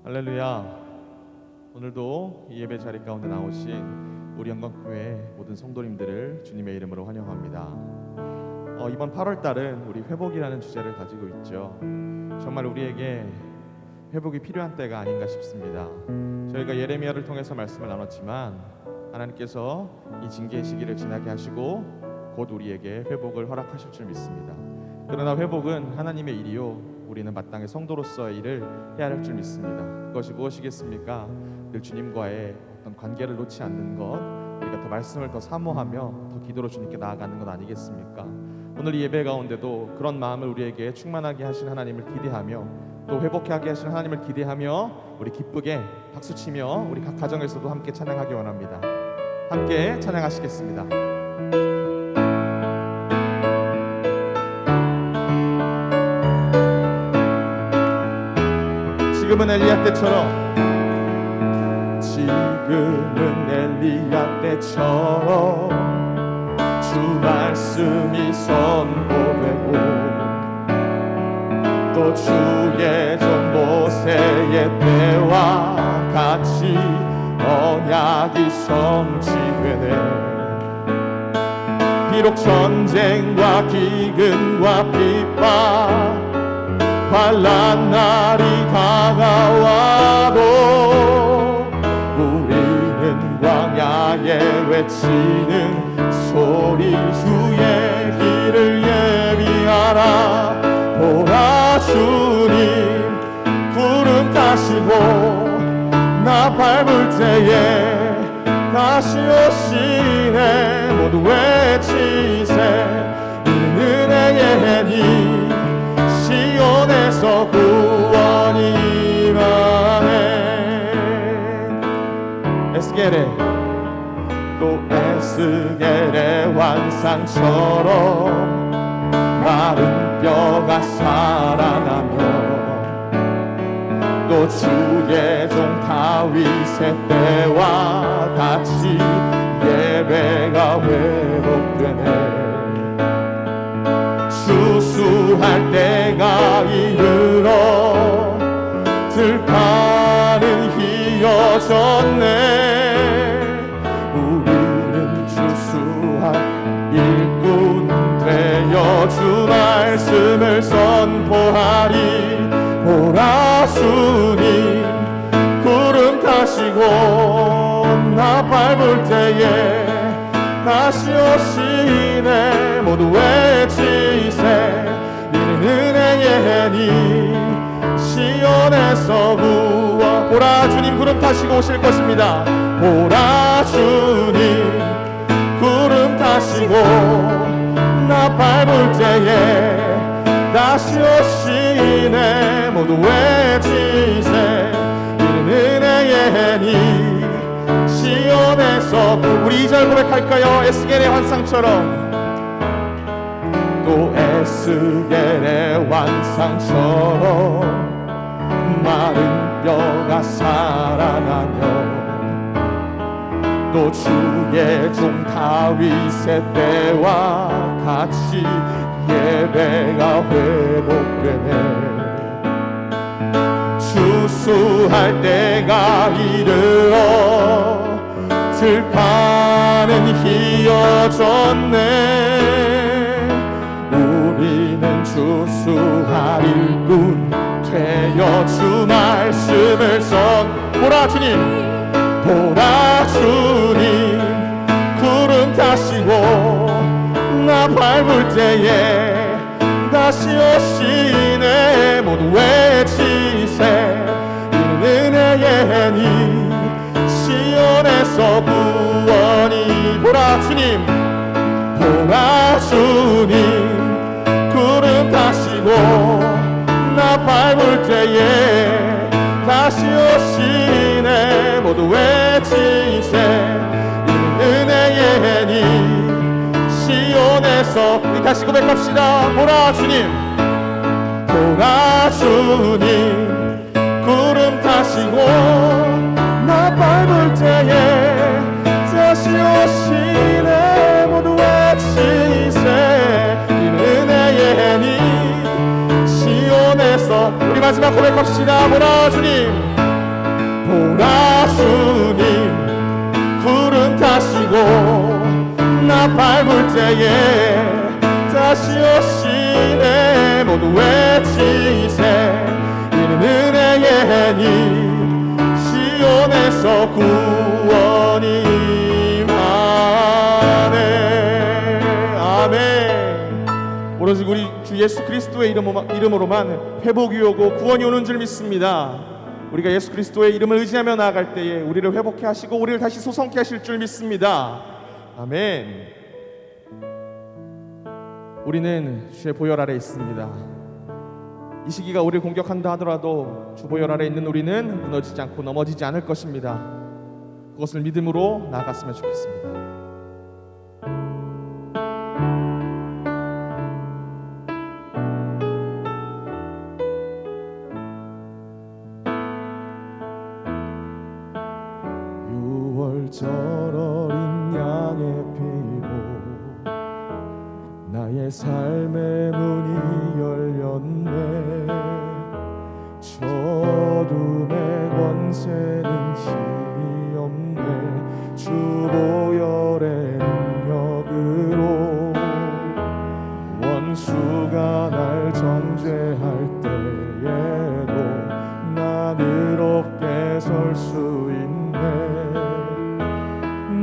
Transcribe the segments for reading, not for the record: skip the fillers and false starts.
할렐루야. 오늘도 이 예배 자리 가운데 나오신 우리 영광교회 모든 성도님들을 주님의 이름으로 환영합니다. 이번 8월 달은 우리 회복이라는 주제를 가지고 있죠. 정말 우리에게 회복이 필요한 때가 아닌가 싶습니다. 저희가 예레미야를 통해서 말씀을 나눴지만 하나님께서 이 징계의 시기를 지나게 하시고 곧 우리에게 회복을 허락하실 줄 믿습니다. 그러나 회복은 하나님의 일이요 우리는 마땅히 성도로서의 일을 해야 할 줄 믿습니다. 그것이 무엇이겠습니까? 늘 주님과의 어떤 관계를 놓지 않는 것, 우리가 더 말씀을 더 사모하며 더 기도로 주님께 나아가는 것 아니겠습니까? 오늘 이 예배 가운데도 그런 마음을 우리에게 충만하게 하신 하나님을 기대하며 또 회복하게 하신 하나님을 기대하며 우리 기쁘게 박수치며 우리 각 가정에서도 함께 찬양하기 원합니다. 함께 찬양하시겠습니다. 지금은 엘리야 때처럼, 지금은 엘리야 때처럼 주 말씀이 선포되고 또 주의 종 모세의 때와 같이 언약이 성취되네. 비록 전쟁과 기근과 핍박 환난 날이 다가와도 우리는 광야에 외치는 소리 주의 길을 예비하라. 보라 주님 구름 타시고 나 밟을 때에 다시 오시네. 모두 외치세. 이는 은혜의 니 시온에서 구원이 임하네. 에스겔의 또 에스겔의 환상처럼 마른 뼈가 살아나며 또 주의 종 다윗의 때와 같이 예배가 회복되네. 추수할 때가 이르러 들판은 휘어졌네. 우리는 추수할 일꾼 되어 주 말씀을 선포하리. 보라 주님 구름 타시고 나 밟을 때에 다시 오시네. 모두 외치세. 이는 은혜의 니 시온에서 구원. 보라 주님 구름 타시고 오실 것입니다. 보라 주님 구름 타시고 나 밟을 때에 다시 오시네. 모두 외치세. 이는 은혜의 니 시온에서. 우리 2절 고백할까요? 에스겔의 환상처럼. 또 에스겔의 환상처럼 마른 뼈가 살아나며 또 주의 종 다윗의 때와 같이 예배가 회복되네. 추수할 때가 이르러 들판은 휘어졌네. 우리는 추수할 일꾼 되어 주 말씀을 보라 주님 보라 주님 구름 타시고 나 밟을 때에 다시 오시네. 모두 외치세. 이는 은혜의 니 시온에서 구원이. 보라 주님 보라 주님 구름 타시고 나 밟을 때에 다시 오시네. 모두 외치세. 이는 은혜의 니 시온에서. 우리 다시 고백합시다. 보라 주님 보라 주님 구름 타시고 나 밟을 때에 다시 오시네. 모두 외치세. 이는 은혜의 니 시온에서. 우리 마지막 고백합시다. 보라 주님 보라 주님 구름 타시고 나 밟을 때에 다시 오시네. 모두 외치세 이는 은혜의 님 시온에서 구원이 임하네. 아멘. 오로지 우리 주 예수 그리스도의 이름으로만 회복이 오고 구원이 오는 줄 믿습니다. 우리가 예수 그리스도의 이름을 의지하며 나아갈 때에 우리를 회복케 하시고 우리를 다시 소성케 하실 줄 믿습니다. 아멘. 우리는 주의 보혈 아래 있습니다. 이 시기가 우리를 공격한다 하더라도 주 보혈 아래 있는 우리는 무너지지 않고 넘어지지 않을 것입니다. 그것을 믿음으로 나아갔으면 좋겠습니다. 절 어린 양의 피로 나의 삶의 문이 열렸네. 저 어둠의 권세는 힘이 없네. 주 보혈의 능력으로 원수가 날 정죄할 때에도 난 의롭게 설 수 있네.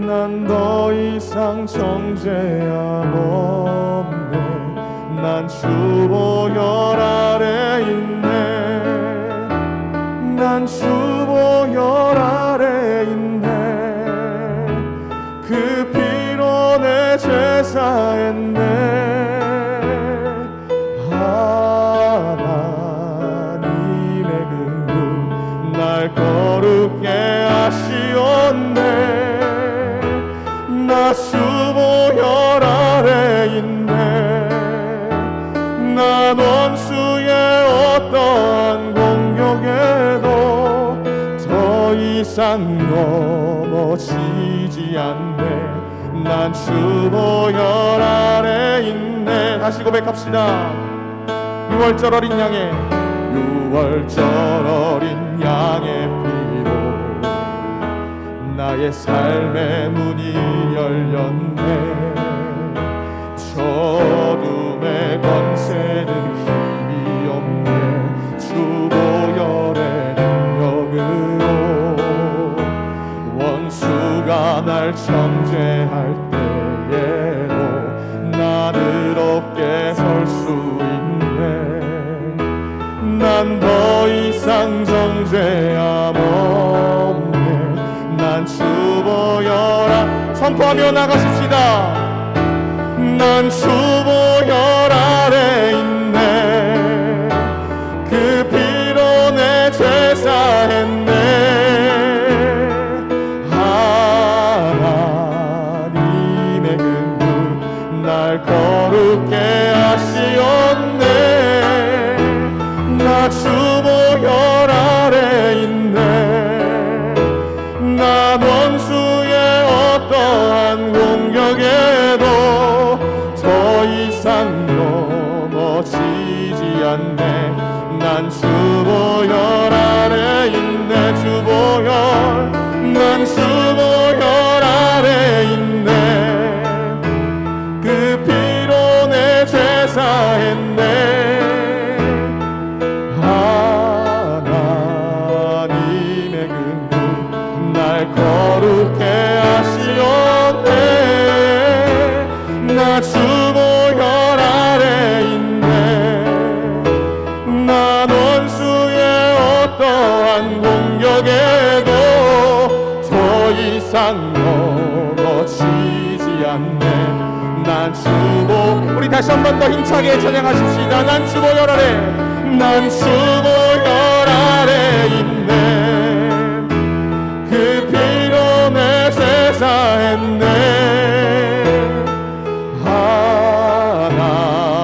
난 더 이상 정죄함 없네. 난 주 보혈 아래 있네. 난 주 보혈 아래 있네. 그 피로 내 죄 사했네. 하나님의 긍휼 날 거룩게 하시었네. 나 주 보혈 아래 있네. 난 원수의 어떠한 공격에도 더 이상 넘어지지 않네. 난 주 보혈 아래 있네. 다시 고백합시다. 6월절 어린 양의 6월절 어린 양의 피로 나의 삶의 문이 열렸네. 저 어둠의 권세는 힘이 없네. 주 보혈의 능력으로 원수가 날 정죄할 때에도 난 의롭게 설 수 있네. 난 더 이상 정죄함 없네. 난 주 보혈 선포하며 나가십시다. 난 주 보혈 아래 있네. 그 피로 내 죄 사했네. 하나님의 긍휼 날 거룩게 하시었네. 나 주 보혈 아래 있네. 난 원수의 어떠한 공격에도 더 이상 넘어지지 않네. 난 주 보혈 아래 있네. 주 보혈 난 주 보혈 아래 있네. 그 피로 내 죄 사했네. 하나님의 긍휼 날 거룩게 하시었네. 나 주 보혈 아래 있네. 난 원수의 어떠한 공격에도 더 이상 넘어지지 않네. 난 주 보혈 우리 다시 한 번 더 힘차게 찬양하십시다. 난 주 보혈 아래 난 주 보혈 아래 있네. 그 피로 내 죄 사했네.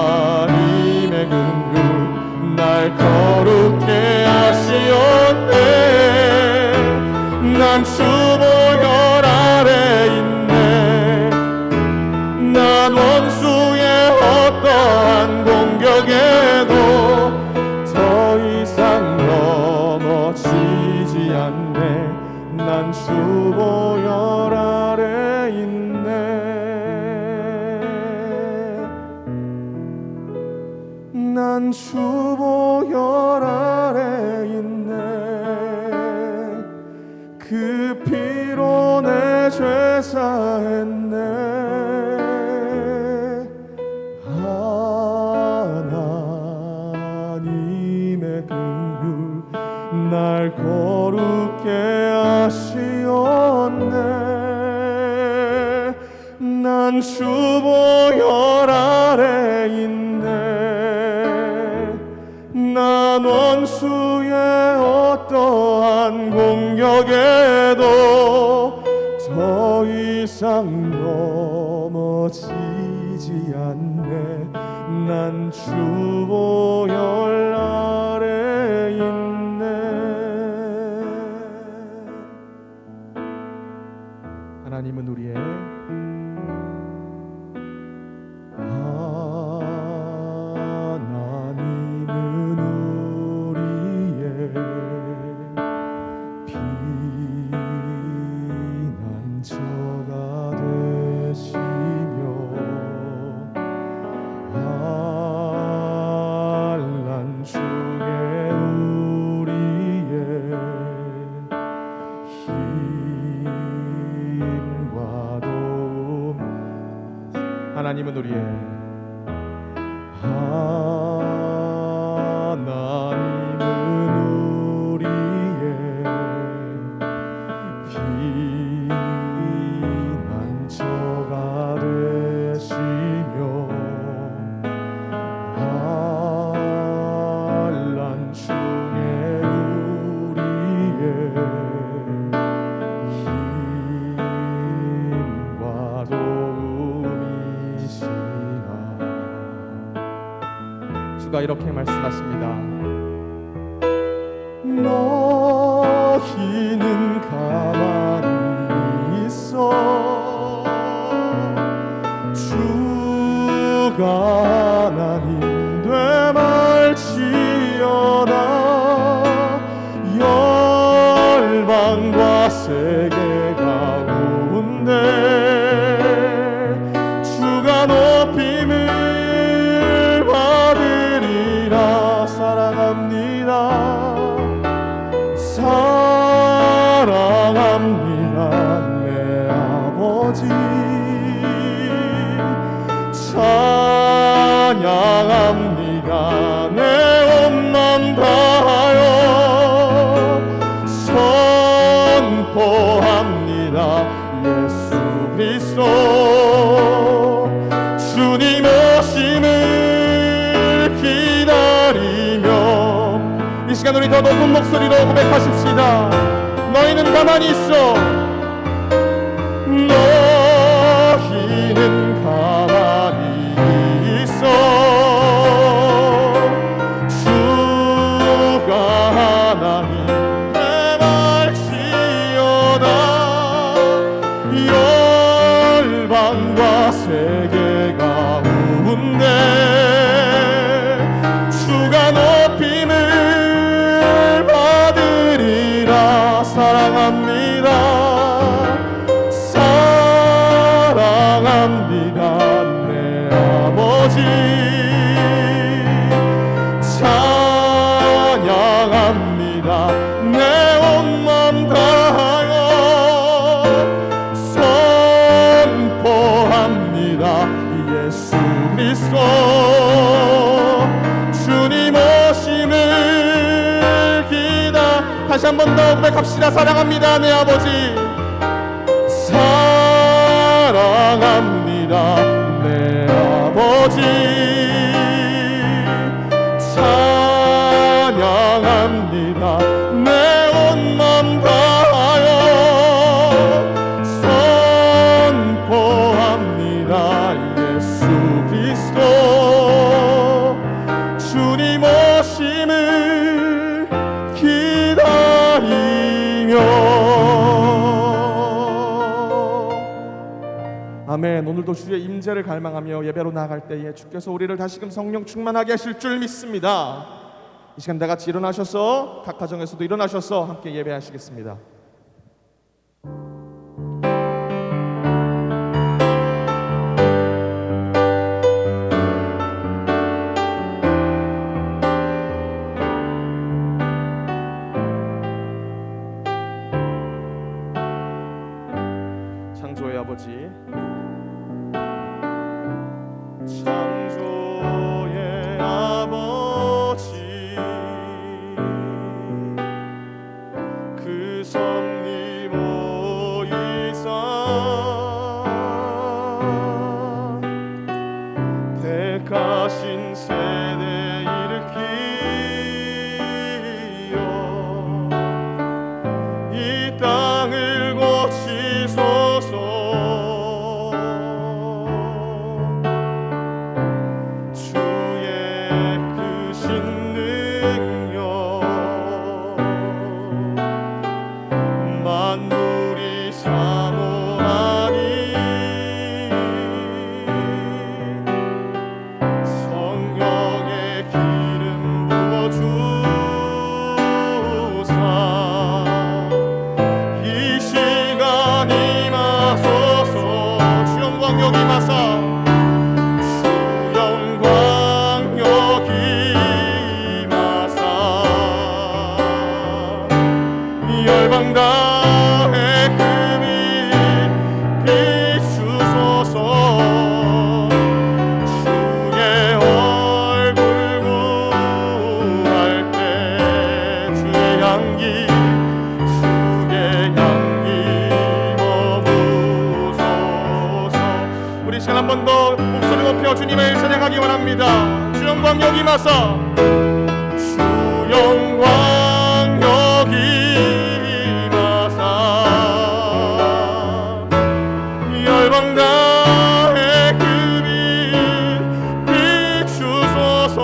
하나님의 긍휼 날 거룩게 하시었네. 난 주 보혈 아래 있네. 난 원수의 어떠한 공격에도 더 이상 넘어지지 않네. 난 주 보혈 아래 있네. 그 피로 내 죄 사했네. 하나님의 긍휼 날 거룩게 하시었네. 난 주 보혈 아래 있네. 난 원수의 어떠한 공격에도 더 이상 넘어지지 않네. 난 주 보혈 아래 있네. 하나님은 우리의 피난처가 되시며 환난 중에 우리의 힘과 도움. 하나님은 우리의 피난처가 되시며 환난 중에 우리의 힘과 도움이시라. 주가 이렇게 말씀하십니다. 너희는 가만히 있어. 주가 하나님 되말지어다. 열방과 세계 가운데 주가 높임을 받으리라. 사랑합니다. 사랑합니다 내 아버지. 찬양합니다 내 온 맘 다하여. 선포합니다 예수 그리스도 주님 오심을 기다리며. 이 시간 우리 더 높은 목소리로 고백하십시다. 너희는 가만히 있어. 너희는 가만히 있어. 주가 하나님 되말지어다. 열방과 세계 가운데 주가 높임을 받으리라. 사랑합니다. 사랑합니다 내 아버지. 찬양합니다 내 온 맘 다하여. 선포합니다 예수 그리스도 주님 오심을 기다. 다시 한 번 더 고백합시다. 사랑합니다 내 아버지. 사랑합니다 내 아버지. 찬양합니다 내 온 맘 다하여. 선포합니다 예수 그리스도 주님 오심을 기다리며. 아멘. 오늘도 주의 임재를 갈망하며 예배로 나아갈 때에 주께서 우리를 다시금 성령 충만하게 하실 줄 믿습니다. 이 시간 다 같이 일어나셔서 각 가정에서도 일어나셔서 함께 예배하시겠습니다. 가신 세대 일으키어 이 땅을 고치소서. 주의 크신 능력 만물이 사모하니 성령의 기름 부어주사 이 시간 임하소서. 주 영광 여기 임하사 주 영광 여기 임하사 열방 다해 금이 비추소서. 주의 얼굴 구할 때 주의 향기 머무소서. 우리 시간 한 번 더 목소리 높여 주님을 찬양하기 원합니다. 주 영광 여기 임하사 주 영광 여기 임하사 열방 다해 금이 비추소서.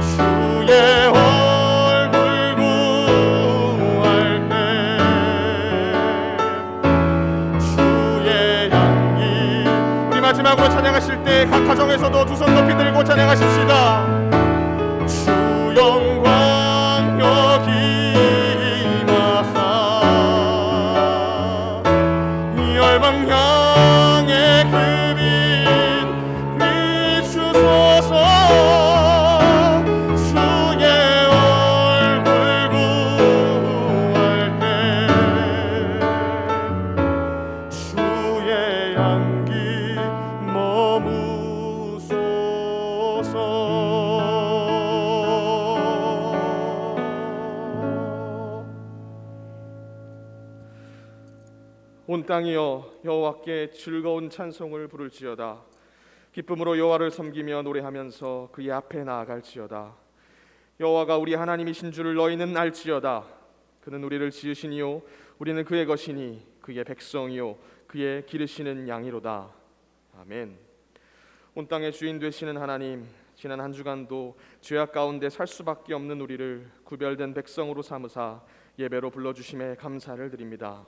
주의 얼굴 구할 때 주의 향기. 우리 마지막으로 찬양하실 때 각 가정에서도 두 손 높이 들고 찬양하십시다. 주 영광 여기 임하사 열방 향해 금이 비추소서. 주의 얼굴 구할 때 주의 향기 머무소서. 온 땅이여 여호와께 즐거운 찬송을 부를지어다. 기쁨으로 여호와를 섬기며 노래하면서 그의 앞에 나아갈지어다. 여호와가 우리 하나님이신 줄을 너희는 알지어다. 그는 우리를 지으시니요 우리는 그의 것이니 그의 백성이요 그의 기르시는 양이로다. 아멘. 온 땅의 주인 되시는 하나님, 지난 한 주간도 죄악 가운데 살 수밖에 없는 우리를 구별된 백성으로 삼으사 예배로 불러주심에 감사를 드립니다.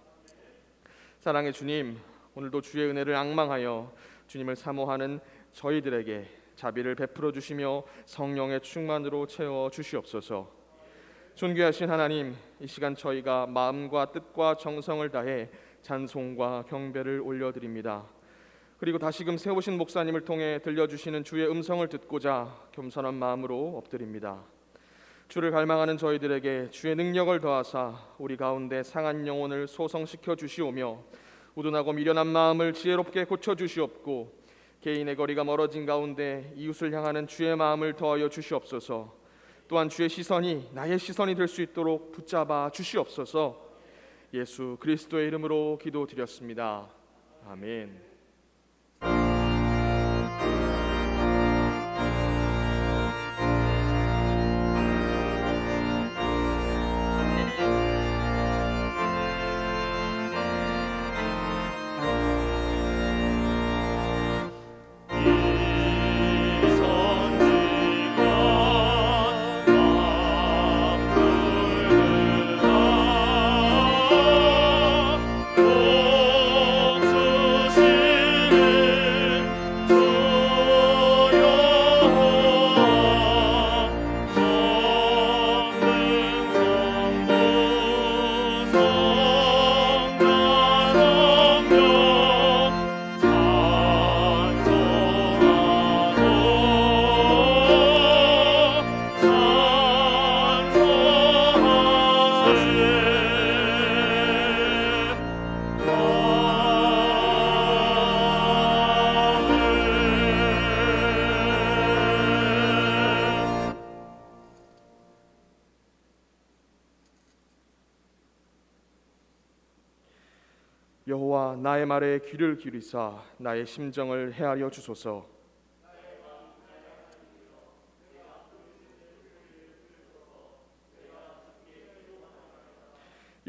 사랑의 주님, 오늘도 주의 은혜를 앙망하여 주님을 사모하는 저희들에게 자비를 베풀어 주시며 성령의 충만으로 채워 주시옵소서. 존귀하신 하나님, 이 시간 저희가 마음과 뜻과 정성을 다해 찬송과 경배를 올려드립니다. 그리고 다시금 세우신 목사님을 통해 들려주시는 주의 음성을 듣고자 겸손한 마음으로 엎드립니다. 주를 갈망하는 저희들에게 주의 능력을 더하사 우리 가운데 상한 영혼을 소성시켜 주시오며 우둔하고 미련한 마음을 지혜롭게 고쳐 주시옵고 개인의 거리가 멀어진 가운데 이웃을 향하는 주의 마음을 더하여 주시옵소서. 또한 주의 시선이 나의 시선이 될 수 있도록 붙잡아 주시옵소서. 예수 그리스도의 이름으로 기도드렸습니다. 아멘. 여호와 나의 말에 귀를 기울이사 나의 심정을 헤아려 주소서.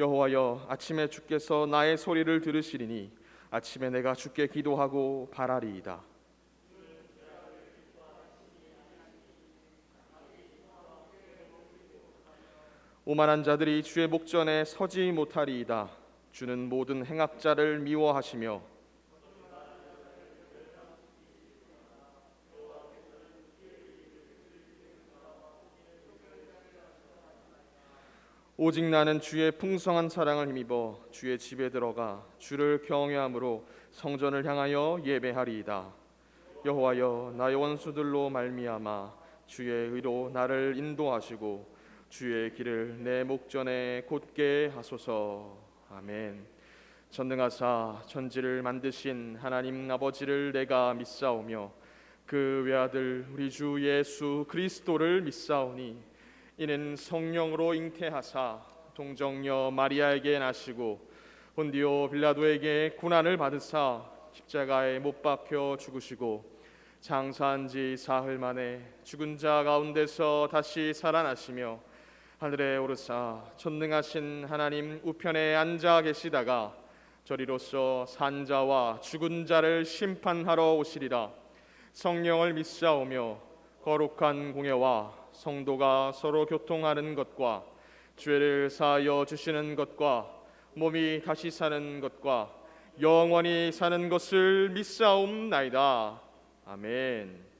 여호와여, 아침에 주께서 나의 소리를 들으시리니 아침에 내가 주께 기도하고 바라리이다. 오만한 자들이 주의 목전에 서지 못하리이다. 주는 모든 행악자를 미워하시며 오직 나는 주의 풍성한 사랑을 힘입어 주의 집에 들어가 주를 경외함으로 성전을 향하여 예배하리이다. 여호와여, 나의 원수들로 말미암아 주의 의로 나를 인도하시고 주의 길을 내 목전에 곧게 하소서. 아멘. 전능하사 천지를 만드신 하나님 아버지를 내가 믿사오며 그 외아들 우리 주 예수 그리스도를 믿사오니 이는 성령으로 잉태하사 동정녀 마리아에게 나시고 본디오 빌라도에게 고난을 받으사 십자가에 못 박혀 죽으시고 장사한 지 사흘 만에 죽은 자 가운데서 다시 살아나시며 하늘에 오르사 전능하신 하나님 우편에 앉아 계시다가 저리로서 산 자와 죽은 자를 심판하러 오시리라. 성령을 믿사오며 거룩한 공예와 성도가 서로 교통하는 것과 죄를 사하여 주시는 것과 몸이 다시 사는 것과 영원히 사는 것을 믿사옵나이다. 아멘.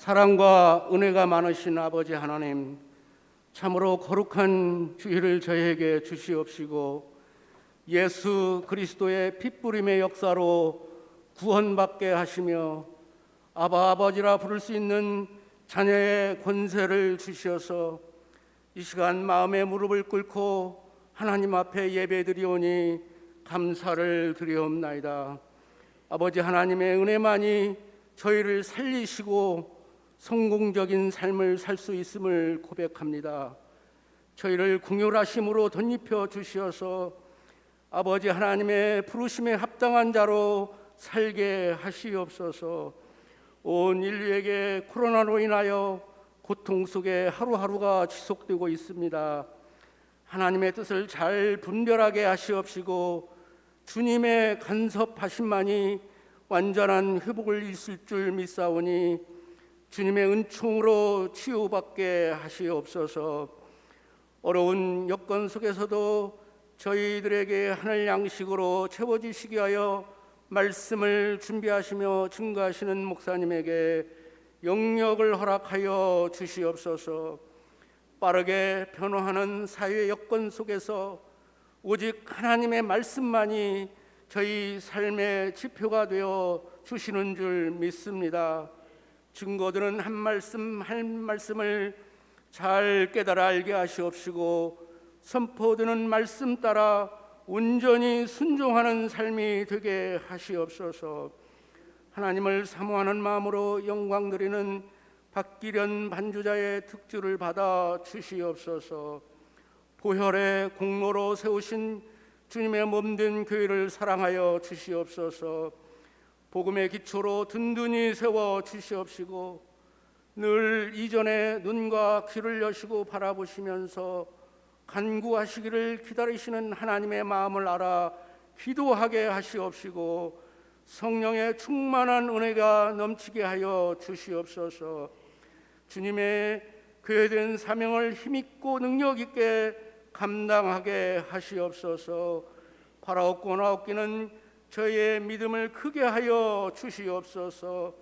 사랑과 은혜가 많으신 아버지 하나님, 참으로 거룩한 주일을 저희에게 주시옵시고 예수 그리스도의 핏부림의 역사로 구원받게 하시며 아바 아버지라 부를 수 있는 자녀의 권세를 주시어서 이 시간 마음의 무릎을 꿇고 하나님 앞에 예배드리오니 감사를 드리옵나이다. 아버지 하나님의 은혜만이 저희를 살리시고 성공적인 삶을 살 수 있음을 고백합니다. 저희를 긍휼하심으로 덧입혀 주시어서 아버지 하나님의 부르심에 합당한 자로 살게 하시옵소서. 온 인류에게 코로나로 인하여 고통 속에 하루하루가 지속되고 있습니다. 하나님의 뜻을 잘 분별하게 하시옵시고 주님의 간섭하심만이 완전한 회복을 있을 줄 믿사오니 주님의 은총으로 치유받게 하시옵소서. 어려운 여건 속에서도 저희들에게 하늘 양식으로 채워주시기 하여 말씀을 준비하시며 증거하시는 목사님에게 영역을 허락하여 주시옵소서. 빠르게 변화하는 사회 여건 속에서 오직 하나님의 말씀만이 저희 삶의 지표가 되어 주시는 줄 믿습니다. 증거들은 한 말씀 한 말씀을 잘 깨달아 알게 하시옵시고 선포되는 말씀 따라 온전히 순종하는 삶이 되게 하시옵소서. 하나님을 사모하는 마음으로 영광 드리는 박기련 반주자의 특주를 받아 주시옵소서. 보혈의 공로로 세우신 주님의 몸된 교회를 사랑하여 주시옵소서. 복음의 기초로 든든히 세워 주시옵시고 늘 이전에 눈과 귀를 여시고 바라보시면서 간구하시기를 기다리시는 하나님의 마음을 알아 기도하게 하시옵시고 성령의 충만한 은혜가 넘치게 하여 주시옵소서. 주님의 교회된 사명을 힘있고 능력있게 감당하게 하시옵소서. 바라옵고 나옵기는 저희의 믿음을 크게 하여 주시옵소서.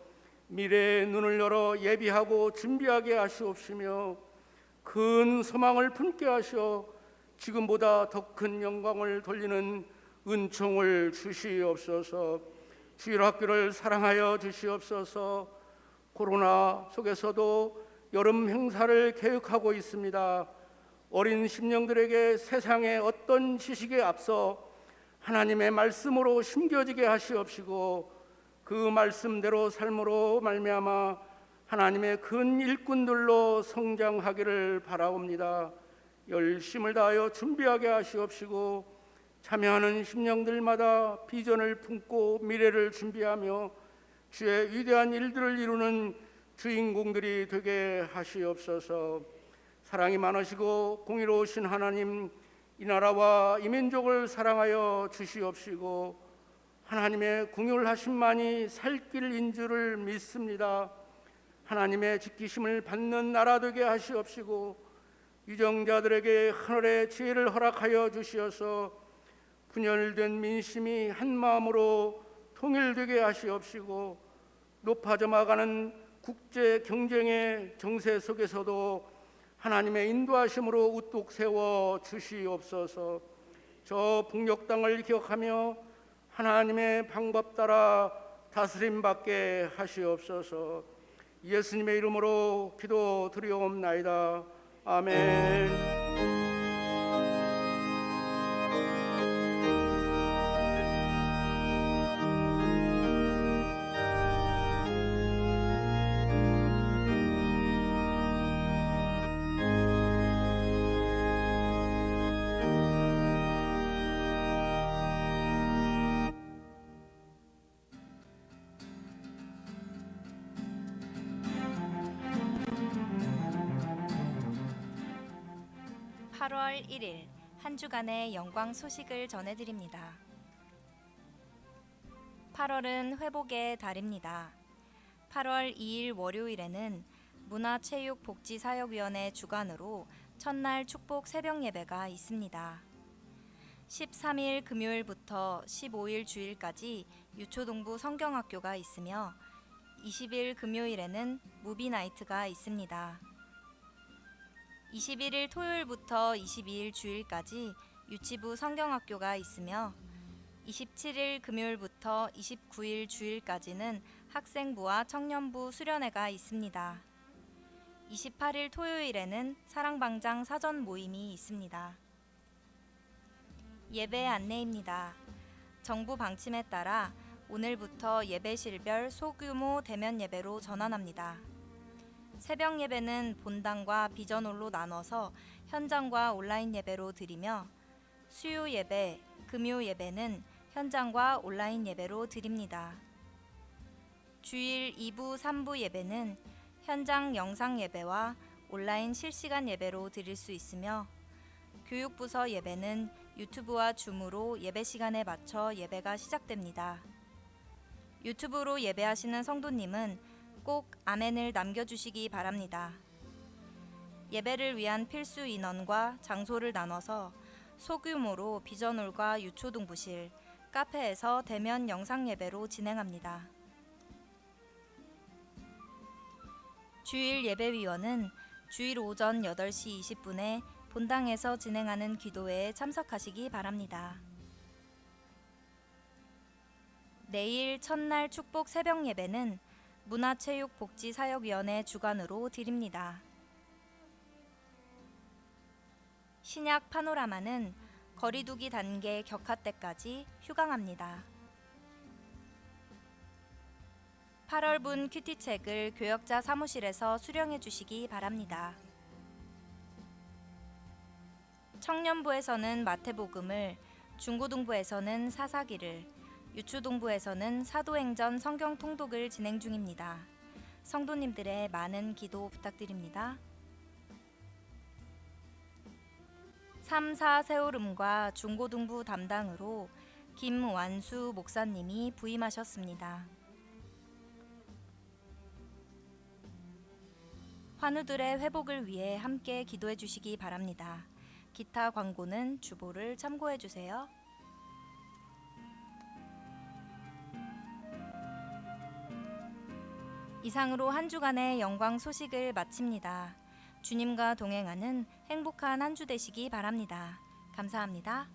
미래의 눈을 열어 예비하고 준비하게 하시옵시며 큰 소망을 품게 하셔 지금보다 더 큰 영광을 돌리는 은총을 주시옵소서. 주일학교를 사랑하여 주시옵소서. 코로나 속에서도 여름 행사를 계획하고 있습니다. 어린 심령들에게 세상의 어떤 지식에 앞서 하나님의 말씀으로 심겨지게 하시옵시고 그 말씀대로 삶으로 말미암아 하나님의 큰 일꾼들로 성장하기를 바라옵니다. 열심을 다하여 준비하게 하시옵시고 참여하는 심령들마다 비전을 품고 미래를 준비하며 주의 위대한 일들을 이루는 주인공들이 되게 하시옵소서. 사랑이 많으시고 공의로우신 하나님, 이 나라와 이 민족을 사랑하여 주시옵시고 하나님의 궁휼하심만이 살 길인 줄을 믿습니다. 하나님의 지키심을 받는 나라 되게 하시옵시고 유정자들에게 하늘의 지혜를 허락하여 주시어서 분열된 민심이 한 마음으로 통일되게 하시옵시고 높아져 나가는 국제 경쟁의 정세 속에서도 하나님의 인도하심으로 우뚝 세워 주시옵소서. 저 북녘 땅을 기억하며 하나님의 방법 따라 다스림 받게 하시옵소서. 예수님의 이름으로 기도드리옵나이다. 아멘. 8월 1일 한 주간의 영광 소식을 전해드립니다. 8월은 회복의 달입니다. 8월 2일 월요일에는 문화체육복지사역위원회 주관으로 첫날 축복 새벽 예배가 있습니다. 13일 금요일부터 15일 주일까지 유초동부 성경학교가 있으며 20일 금요일에는 무비나이트가 있습니다. 21일 토요일부터 22일 주일까지 유치부 성경학교가 있으며 27일 금요일부터 29일 주일까지는 학생부와 청년부 수련회가 있습니다. 28일 토요일에는 사랑방장 사전 모임이 있습니다. 예배 안내입니다. 정부 방침에 따라 오늘부터 예배실별 소규모 대면 예배로 전환합니다. 새벽 예배는 본당과 비전홀로 나눠서 현장과 온라인 예배로 드리며 수요 예배, 금요 예배는 현장과 온라인 예배로 드립니다. 주일 2부, 3부 예배는 현장 영상 예배와 온라인 실시간 예배로 드릴 수 있으며 교육부서 예배는 유튜브와 줌으로 예배 시간에 맞춰 예배가 시작됩니다. 유튜브로 예배하시는 성도님은 꼭 아멘을 남겨주시기 바랍니다. 예배를 위한 필수 인원과 장소를 나눠서 소규모로 비전홀과 유초등부실, 카페에서 대면 영상 예배로 진행합니다. 주일 예배위원은 주일 오전 8시 20분에 본당에서 진행하는 기도회에 참석하시기 바랍니다. 내일 첫날 축복 새벽 예배는 문화체육복지사역위원회 주관으로 드립니다. 신약 파노라마는 거리두기 단계 격화 때까지 휴강합니다. 8월분 큐티책을 교역자 사무실에서 수령해 주시기 바랍니다. 청년부에서는 마태복음을, 중고등부에서는 사사기를, 유초등부에서는 사도행전 성경 통독을 진행 중입니다. 성도님들의 많은 기도 부탁드립니다. 3, 4 세오름과 중고등부 담당으로 김완수 목사님이 부임하셨습니다. 환우들의 회복을 위해 함께 기도해 주시기 바랍니다. 기타 광고는 주보를 참고해 주세요. 이상으로 한 주간의 영광 소식을 마칩니다. 주님과 동행하는 행복한 한 주 되시기 바랍니다. 감사합니다.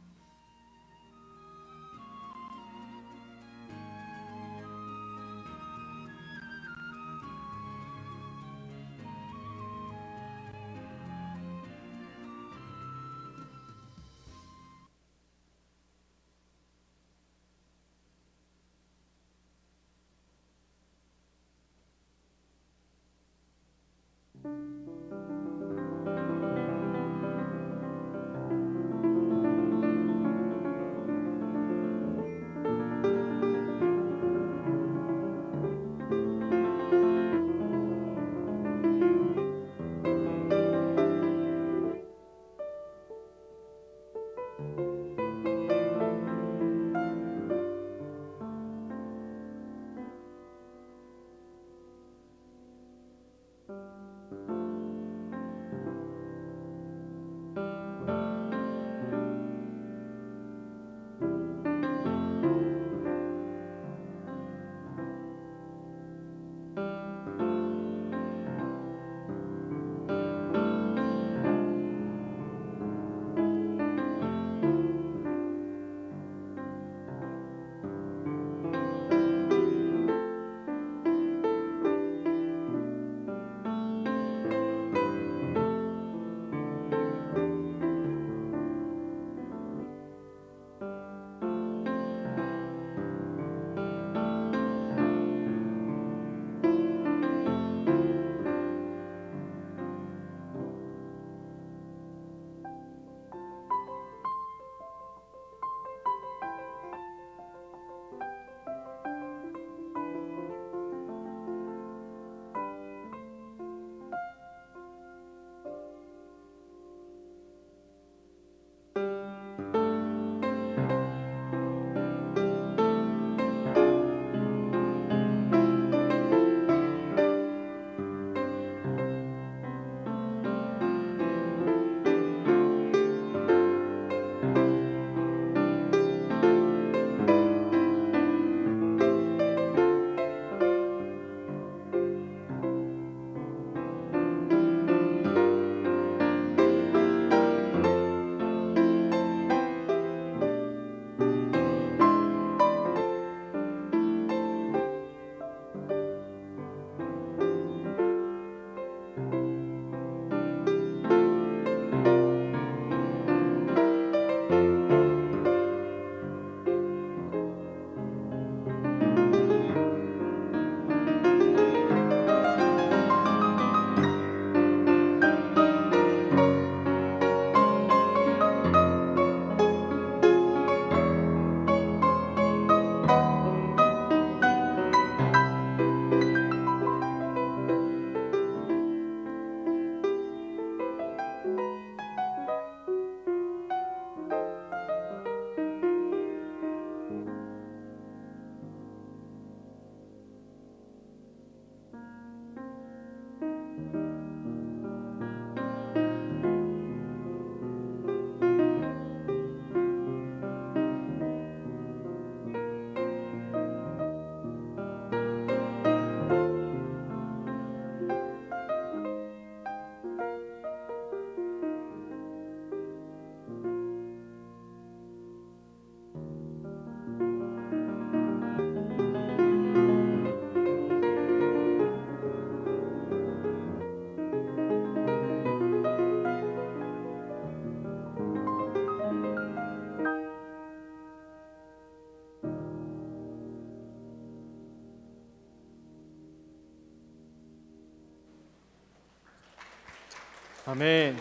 아멘.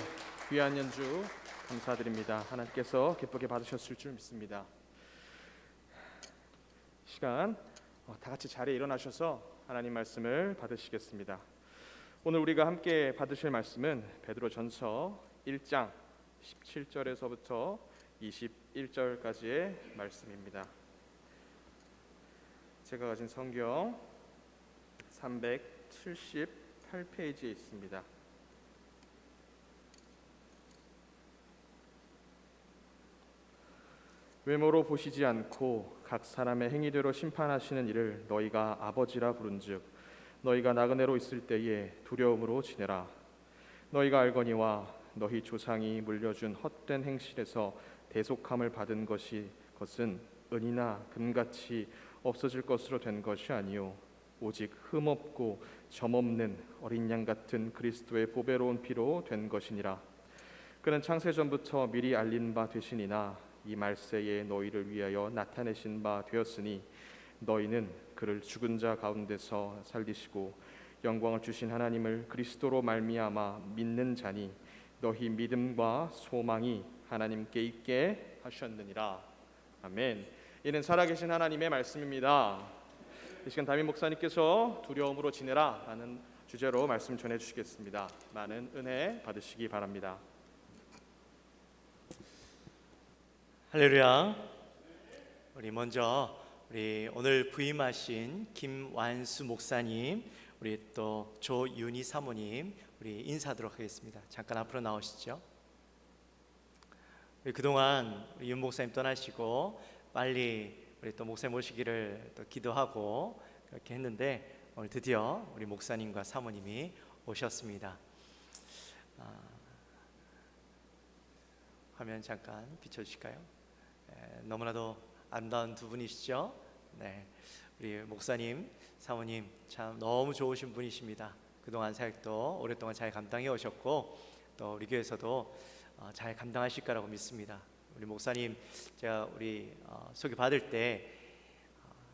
귀한 연주 감사드립니다. 하나님께서 기쁘게 받으셨을 줄 믿습니다. 시간 다 같이 자리에 일어나셔서 하나님 말씀을 받으시겠습니다. 오늘 우리가 함께 받으실 말씀은 베드로전서 1장 17절에서부터 21절까지의 말씀입니다. 제가 가진 성경 378페이지에 있습니다. 외모로 보시지 않고 각 사람의 행위대로 심판하시는 이를 너희가 아버지라 부른즉 너희가 나그네로 있을 때에 두려움으로 지내라. 너희가 알거니와 너희 조상이 물려준 헛된 행실에서 대속함을 받은 것은 은이나 금같이 없어질 것으로 된 것이 아니요 오직 흠없고 점없는 어린 양 같은 그리스도의 보배로운 피로 된 것이니라. 그는 창세 전부터 미리 알린 바 되시니나 이 말세에 너희를 위하여 나타내신 바 되었으니 너희는 그를 죽은 자 가운데서 살리시고 영광을 주신 하나님을 그리스도로 말미암아 믿는 자니 너희 믿음과 소망이 하나님께 있게 하셨느니라. 아멘. 이는 살아계신 하나님의 말씀입니다. 이 시간 담임 목사님께서 두려움으로 지내라 라는 주제로 말씀 전해주시겠습니다. 많은 은혜 받으시기 바랍니다. 할렐루야. 우리 오늘 부임하신 김완수 목사님, 우리 또 조윤희 사모님, 우리 인사하도록 하겠습니다. 잠깐 앞으로 나오시죠. 우리 그동안 우리 윤 목사님 떠나시고 빨리 우리 또 목사님 모시기를 또 기도하고 그렇게 했는데 오늘 드디어 우리 목사님과 사모님이 오셨습니다. 화면 잠깐 비춰주실까요? 너무나도 아름다운 두 분이시죠? 네, 우리 목사님, 사모님 참 너무 좋으신 분이십니다. 그동안 사역도 오랫동안 잘 감당해 오셨고 또 우리 교회에서도 잘 감당하실 거라고 믿습니다. 우리 목사님 제가 우리 소개받을 때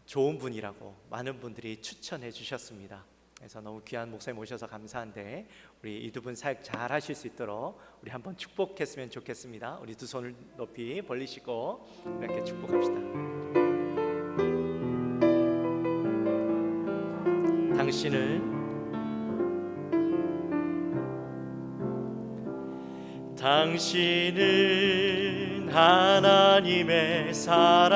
좋은 분이라고 많은 분들이 추천해 주셨습니다. 그래서 너무 귀한 목사님 모셔서 감사한데 우리 이 두 분 사역 잘 하실 수 있도록 우리 한번 축복했으면 좋겠습니다. 우리 두 손을 높이 벌리시고 이렇게 축복합시다. 당신은 하나님의 사랑,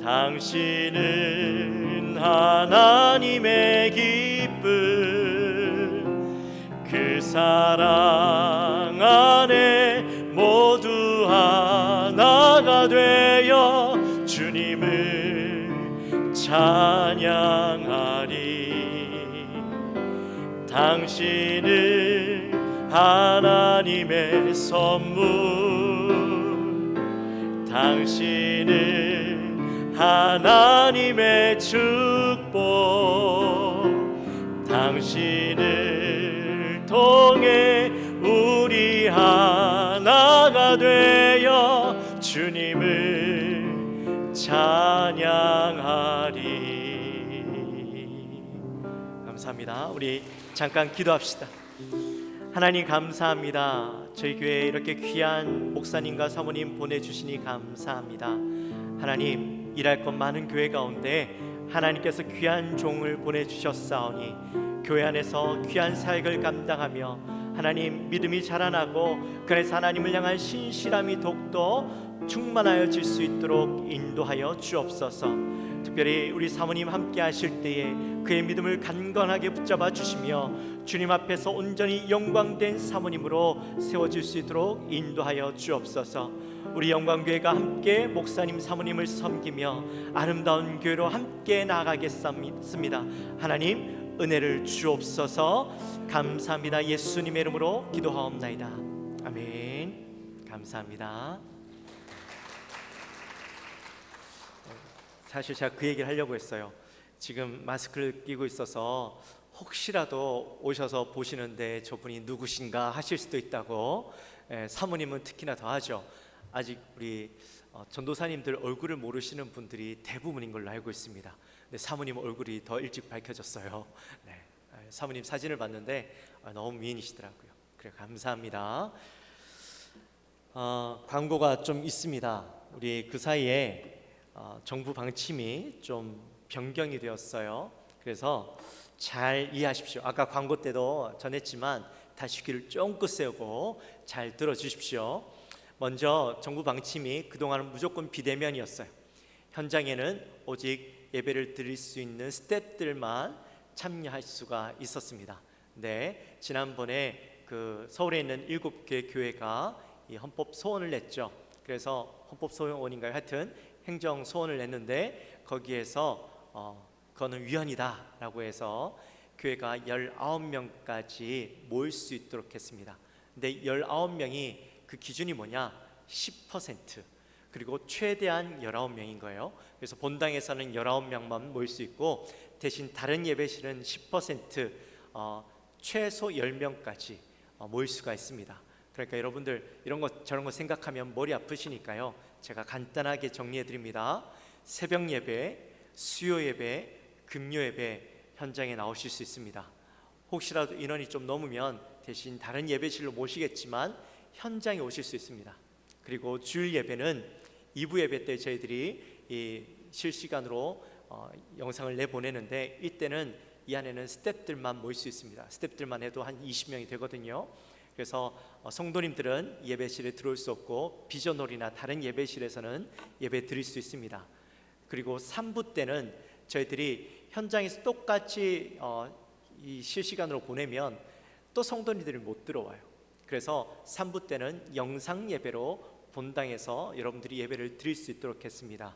당신은 하나님의 기쁨, 그 사랑 안에 모두 하나가 되어 주님을 찬양하리. 당신은 하나님의 선물, 당신은 하나님의 축복, 당신을 통해 우리 하나가 되어 주님을 찬양하리. 감사합니다. 우리 잠깐 기도합시다. 하나님 감사합니다. 저희 교회에 이렇게 귀한 목사님과 사모님 보내주시니 감사합니다. 하나님, 일할 것 많은 교회 가운데 하나님께서 귀한 종을 보내주셨사오니 교회 안에서 귀한 사역을 감당하며 하나님 믿음이 자라나고 그래서 하나님을 향한 신실함이 더욱더 충만하여질 수 있도록 인도하여 주옵소서. 특별히 우리 사모님 함께 하실 때에 그의 믿음을 간건하게 붙잡아 주시며 주님 앞에서 온전히 영광된 사모님으로 세워질 수 있도록 인도하여 주옵소서. 우리 영광교회가 함께 목사님 사모님을 섬기며 아름다운 교회로 함께 나아가겠습니다. 하나님 은혜를 주옵소서. 감사합니다. 예수님의 이름으로 기도하옵나이다. 아멘. 감사합니다. 사실 제가 그 얘기를 하려고 했어요. 지금 마스크를 끼고 있어서 혹시라도 오셔서 보시는데 저분이 누구신가 하실 수도 있다고. 사모님은 특히나 더 하죠. 아직 우리 전도사님들 얼굴을 모르시는 분들이 대부분인 걸로 알고 있습니다. 근데 사모님 얼굴이 더 일찍 밝혀졌어요. 네. 사모님 사진을 봤는데 너무 미인이시더라고요. 그래 감사합니다. 광고가 좀 있습니다. 우리 그 사이에 정부 방침이 좀 변경이 되었어요. 그래서 잘 이해하십시오. 아까 광고 때도 전했지만 다시 귀를 쫑긋 세우고 잘 들어주십시오. 먼저 정부 방침이 그동안은 무조건 비대면이었어요. 현장에는 오직 예배를 드릴 수 있는 스태프들만 참여할 수가 있었습니다. 네, 지난번에 그 서울에 있는 7개 교회가 이 헌법 소원을 냈죠. 그래서 헌법 소원인가요? 하여튼 행정 소원을 냈는데 거기에서 그거는 위헌이다라고 해서 교회가 19명까지 모일 수 있도록 했습니다. 근데 19명이 그 기준이 뭐냐? 10% 그리고 최대한 19명인 거예요. 그래서 본당에서는 19명만 모일 수 있고 대신 다른 예배실은 10% 최소 10명까지 모일 수가 있습니다. 그러니까 여러분들 이런 거 저런 거 생각하면 머리 아프시니까요. 제가 간단하게 정리해 드립니다. 새벽 예배, 수요 예배, 금요 예배 현장에 나오실 수 있습니다. 혹시라도 인원이 좀 넘으면 대신 다른 예배실로 모시겠지만 현장에 오실 수 있습니다. 그리고 주일 예배는 2부 예배 때 저희들이 이 실시간으로 영상을 내보내는데 이때는 이 안에는 스태프들만 모일 수 있습니다. 스태프들만 해도 한 20명이 되거든요. 그래서 성도님들은 예배실에 들어올 수 없고 비전홀이나 다른 예배실에서는 예배 드릴 수 있습니다. 그리고 3부 때는 저희들이 현장에서 똑같이 이 실시간으로 보내면 또 성도님들이 못 들어와요. 그래서 3부 때는 영상 예배로 본당에서 여러분들이 예배를 드릴 수 있도록 했습니다.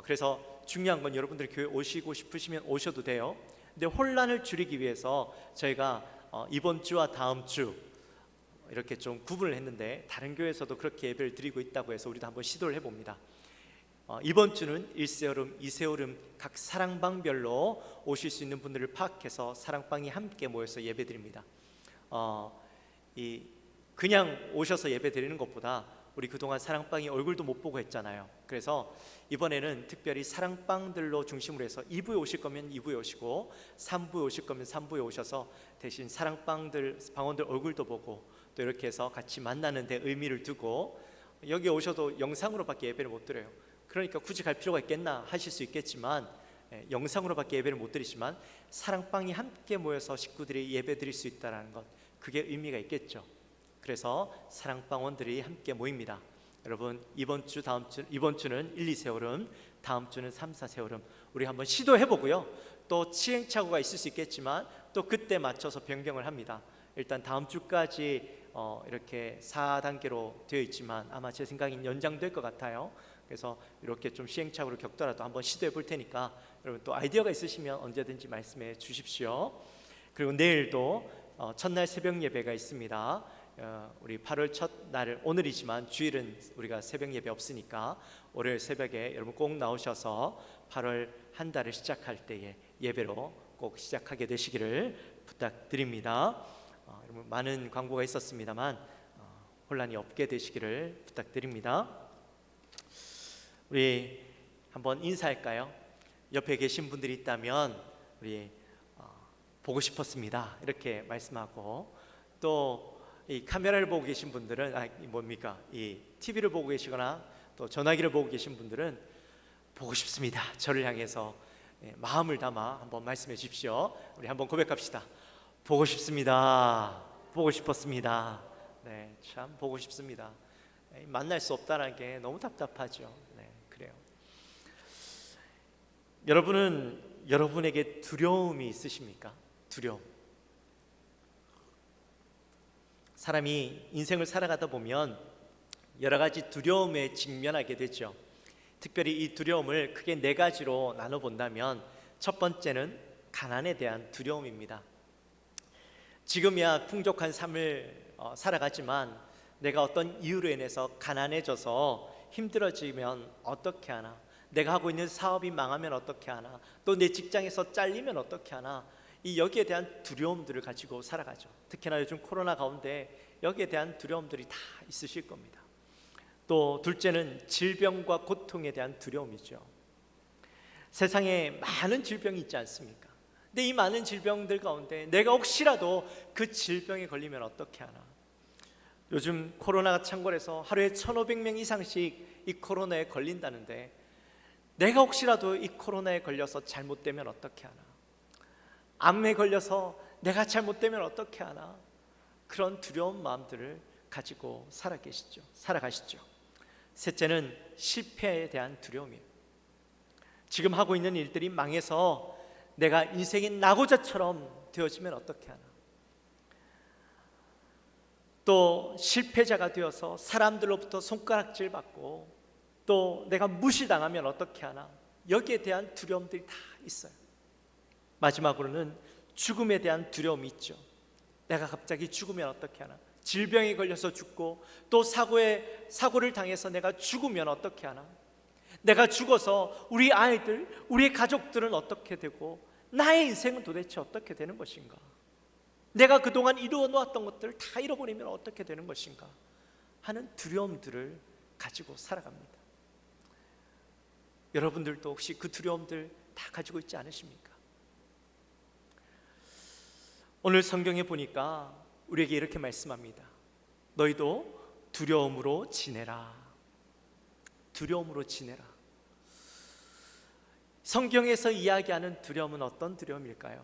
그래서 중요한 건 여러분들이 교회 오시고 싶으시면 오셔도 돼요. 근데 혼란을 줄이기 위해서 저희가 이번 주와 다음 주 이렇게 좀 구분을 했는데 다른 교회에서도 그렇게 예배를 드리고 있다고 해서 우리도 한번 시도를 해봅니다. 이번 주는 1세오름, 2세오름 각 사랑방별로 오실 수 있는 분들을 파악해서 사랑방이 함께 모여서 예배드립니다. 그냥 오셔서 예배드리는 것보다 우리 그동안 사랑방이 얼굴도 못 보고 했잖아요. 그래서 이번에는 특별히 사랑방들로 중심으로 해서 2부에 오실 거면 2부에 오시고 3부에 오실 거면 3부에 오셔서 대신 사랑방들 방원들 얼굴도 보고 또 이렇게 해서 같이 만나는 데 의미를 두고 여기 오셔도 영상으로밖에 예배를 못 드려요. 그러니까 굳이 갈 필요가 있겠나 하실 수 있겠지만 영상으로밖에 예배를 못 드리지만 사랑방이 함께 모여서 식구들이 예배 드릴 수 있다는 것 그게 의미가 있겠죠. 그래서 사랑방원들이 함께 모입니다. 여러분 이번 주는 1, 2세오름, 다음 주는 3, 4세오름 우리 한번 시도해 보고요. 또 시행착오가 있을 수 있겠지만 또 그때 맞춰서 변경을 합니다. 일단 다음 주까지 이렇게 4단계로 되어 있지만 아마 제 생각엔 연장될 것 같아요. 그래서 이렇게 좀 시행착오를 겪더라도 한번 시도해 볼 테니까 여러분 또 아이디어가 있으시면 언제든지 말씀해 주십시오. 그리고 내일도 첫날 새벽 예배가 있습니다. 우리 8월 첫날 오늘이지만 주일은 우리가 새벽 예배 없으니까 월요일 새벽에 여러분 꼭 나오셔서 8월 한 달을 시작할 때에 예배로 꼭 시작하게 되시기를 부탁드립니다. 여러분 많은 광고가 있었습니다만 혼란이 없게 되시기를 부탁드립니다. 우리 한번 인사할까요? 옆에 계신 분들이 있다면 우리 보고 싶었습니다 이렇게 말씀하고 또 이 카메라를 보고 계신 분들은 이 TV를 보고 계시거나 또 전화기를 보고 계신 분들은 보고 싶습니다 저를 향해서 마음을 담아 한번 말씀해 주십시오. 우리 한번 고백합시다. 보고 싶습니다. 보고 싶었습니다. 네, 참 보고 싶습니다. 만날 수 없다는 게 너무 답답하죠. 네, 그래요. 여러분은 여러분에게 두려움이 있으십니까? 두려움. 사람이 인생을 살아가다 보면 여러 가지 두려움에 직면하게 되죠. 특별히 이 두려움을 크게 4가지로 나눠본다면 첫 번째는 가난에 대한 두려움입니다. 지금이야 풍족한 삶을 살아가지만 내가 어떤 이유로 인해서 가난해져서 힘들어지면 어떻게 하나, 내가 하고 있는 사업이 망하면 어떻게 하나, 또 내 직장에서 잘리면 어떻게 하나, 여기에 대한 두려움들을 가지고 살아가죠. 특히나 요즘 코로나 가운데 여기에 대한 두려움들이 다 있으실 겁니다. 또 둘째는 질병과 고통에 대한 두려움이죠. 세상에 많은 질병이 있지 않습니까? 근데 이 많은 질병들 가운데 내가 혹시라도 그 질병에 걸리면 어떻게 하나? 요즘 코로나가 창궐해서 하루에 1,500명 이상씩 이 코로나에 걸린다는데 내가 혹시라도 이 코로나에 걸려서 잘못되면 어떻게 하나? 암에 걸려서 내가 잘못되면 어떻게 하나? 그런 두려운 마음들을 가지고 살아가시죠. 셋째는 실패에 대한 두려움이에요. 지금 하고 있는 일들이 망해서 내가 인생의 낙오자처럼 되어지면 어떻게 하나? 또 실패자가 되어서 사람들로부터 손가락질 받고 또 내가 무시당하면 어떻게 하나? 여기에 대한 두려움들이 다 있어요. 마지막으로는 죽음에 대한 두려움이 있죠. 내가 갑자기 죽으면 어떻게 하나? 질병에 걸려서 죽고 또 사고를 당해서 내가 죽으면 어떻게 하나? 내가 죽어서 우리 아이들, 우리 가족들은 어떻게 되고 나의 인생은 도대체 어떻게 되는 것인가? 내가 그동안 이루어 놓았던 것들을 다 잃어버리면 어떻게 되는 것인가? 하는 두려움들을 가지고 살아갑니다. 여러분들도 혹시 그 두려움들 다 가지고 있지 않으십니까? 오늘 성경에 보니까 우리에게 이렇게 말씀합니다. 너희도 두려움으로 지내라. 두려움으로 지내라. 성경에서 이야기하는 두려움은 어떤 두려움일까요?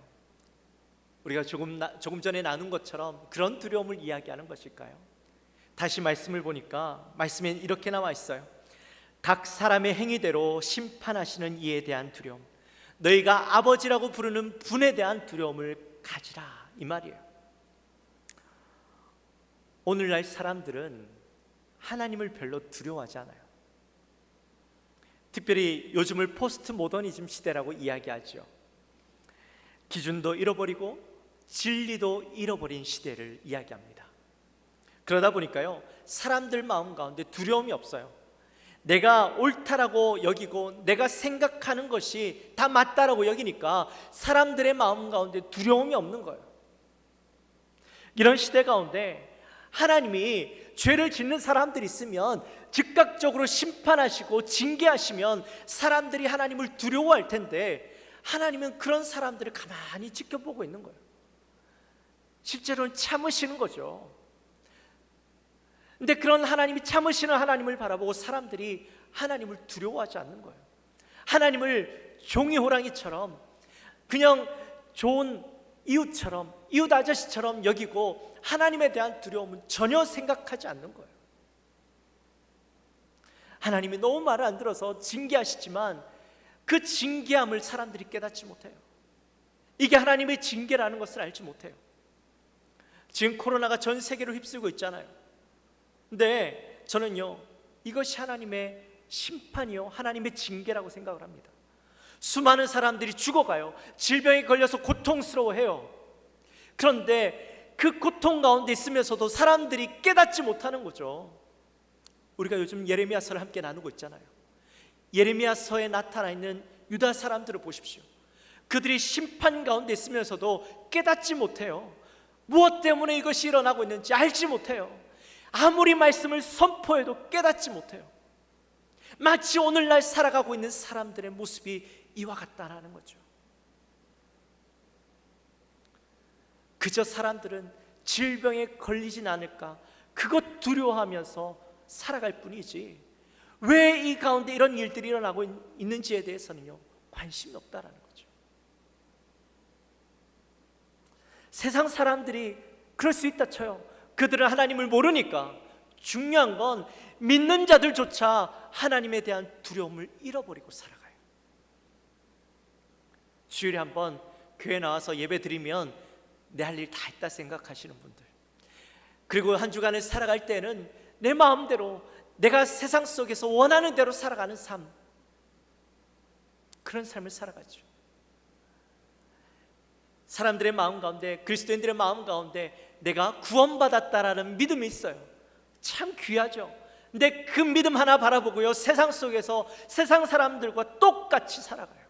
우리가 조금 전에 나눈 것처럼 그런 두려움을 이야기하는 것일까요? 다시 말씀을 보니까 말씀엔 이렇게 나와 있어요. 각 사람의 행위대로 심판하시는 이에 대한 두려움, 너희가 아버지라고 부르는 분에 대한 두려움을 가지라, 이 말이에요. 오늘날 사람들은 하나님을 별로 두려워하지 않아요. 특별히 요즘을 포스트 모더니즘 시대라고 이야기하죠. 기준도 잃어버리고 진리도 잃어버린 시대를 이야기합니다. 그러다 보니까요, 사람들 마음 가운데 두려움이 없어요. 내가 옳다라고 여기고 내가 생각하는 것이 다 맞다라고 여기니까 사람들의 마음 가운데 두려움이 없는 거예요. 이런 시대 가운데 하나님이 죄를 짓는 사람들이 있으면 즉각적으로 심판하시고 징계하시면 사람들이 하나님을 두려워할 텐데 하나님은 그런 사람들을 가만히 지켜보고 있는 거예요. 실제로는 참으시는 거죠. 근데 그런 하나님이 참으시는 하나님을 바라보고 사람들이 하나님을 두려워하지 않는 거예요. 하나님을 종이 호랑이처럼 그냥 좋은 이웃처럼, 이웃 아저씨처럼 여기고 하나님에 대한 두려움은 전혀 생각하지 않는 거예요. 하나님이 너무 말을 안 들어서 징계하시지만 그 징계함을 사람들이 깨닫지 못해요. 이게 하나님의 징계라는 것을 알지 못해요. 지금 코로나가 전 세계를 휩쓸고 있잖아요. 근데 저는요, 이것이 하나님의 심판이요, 하나님의 징계라고 생각을 합니다. 수많은 사람들이 죽어가요. 질병에 걸려서 고통스러워해요. 그런데 그 고통 가운데 있으면서도 사람들이 깨닫지 못하는 거죠. 우리가 요즘 예레미야서를 함께 나누고 있잖아요. 예레미야서에 나타나 있는 유다 사람들을 보십시오. 그들이 심판 가운데 있으면서도 깨닫지 못해요. 무엇 때문에 이것이 일어나고 있는지 알지 못해요. 아무리 말씀을 선포해도 깨닫지 못해요. 마치 오늘날 살아가고 있는 사람들의 모습이 이와 같다라는 거죠. 그저 사람들은 질병에 걸리진 않을까 그것 두려워하면서 살아갈 뿐이지 왜 이 가운데 이런 일들이 일어나고 있는지에 대해서는요, 관심이 없다라는 거죠. 세상 사람들이 그럴 수 있다 쳐요. 그들은 하나님을 모르니까. 중요한 건 믿는 자들조차 하나님에 대한 두려움을 잃어버리고 살아가요. 주일에 한번 교회 나와서 예배 드리면 내 할 일 다 했다 생각하시는 분들, 그리고 한 주간을 살아갈 때는 내 마음대로 내가 세상 속에서 원하는 대로 살아가는 삶, 그런 삶을 살아가죠. 사람들의 마음 가운데, 그리스도인들의 마음 가운데 내가 구원받았다라는 믿음이 있어요. 참 귀하죠. 근데 그 믿음 하나 바라보고요, 세상 속에서 세상 사람들과 똑같이 살아가요.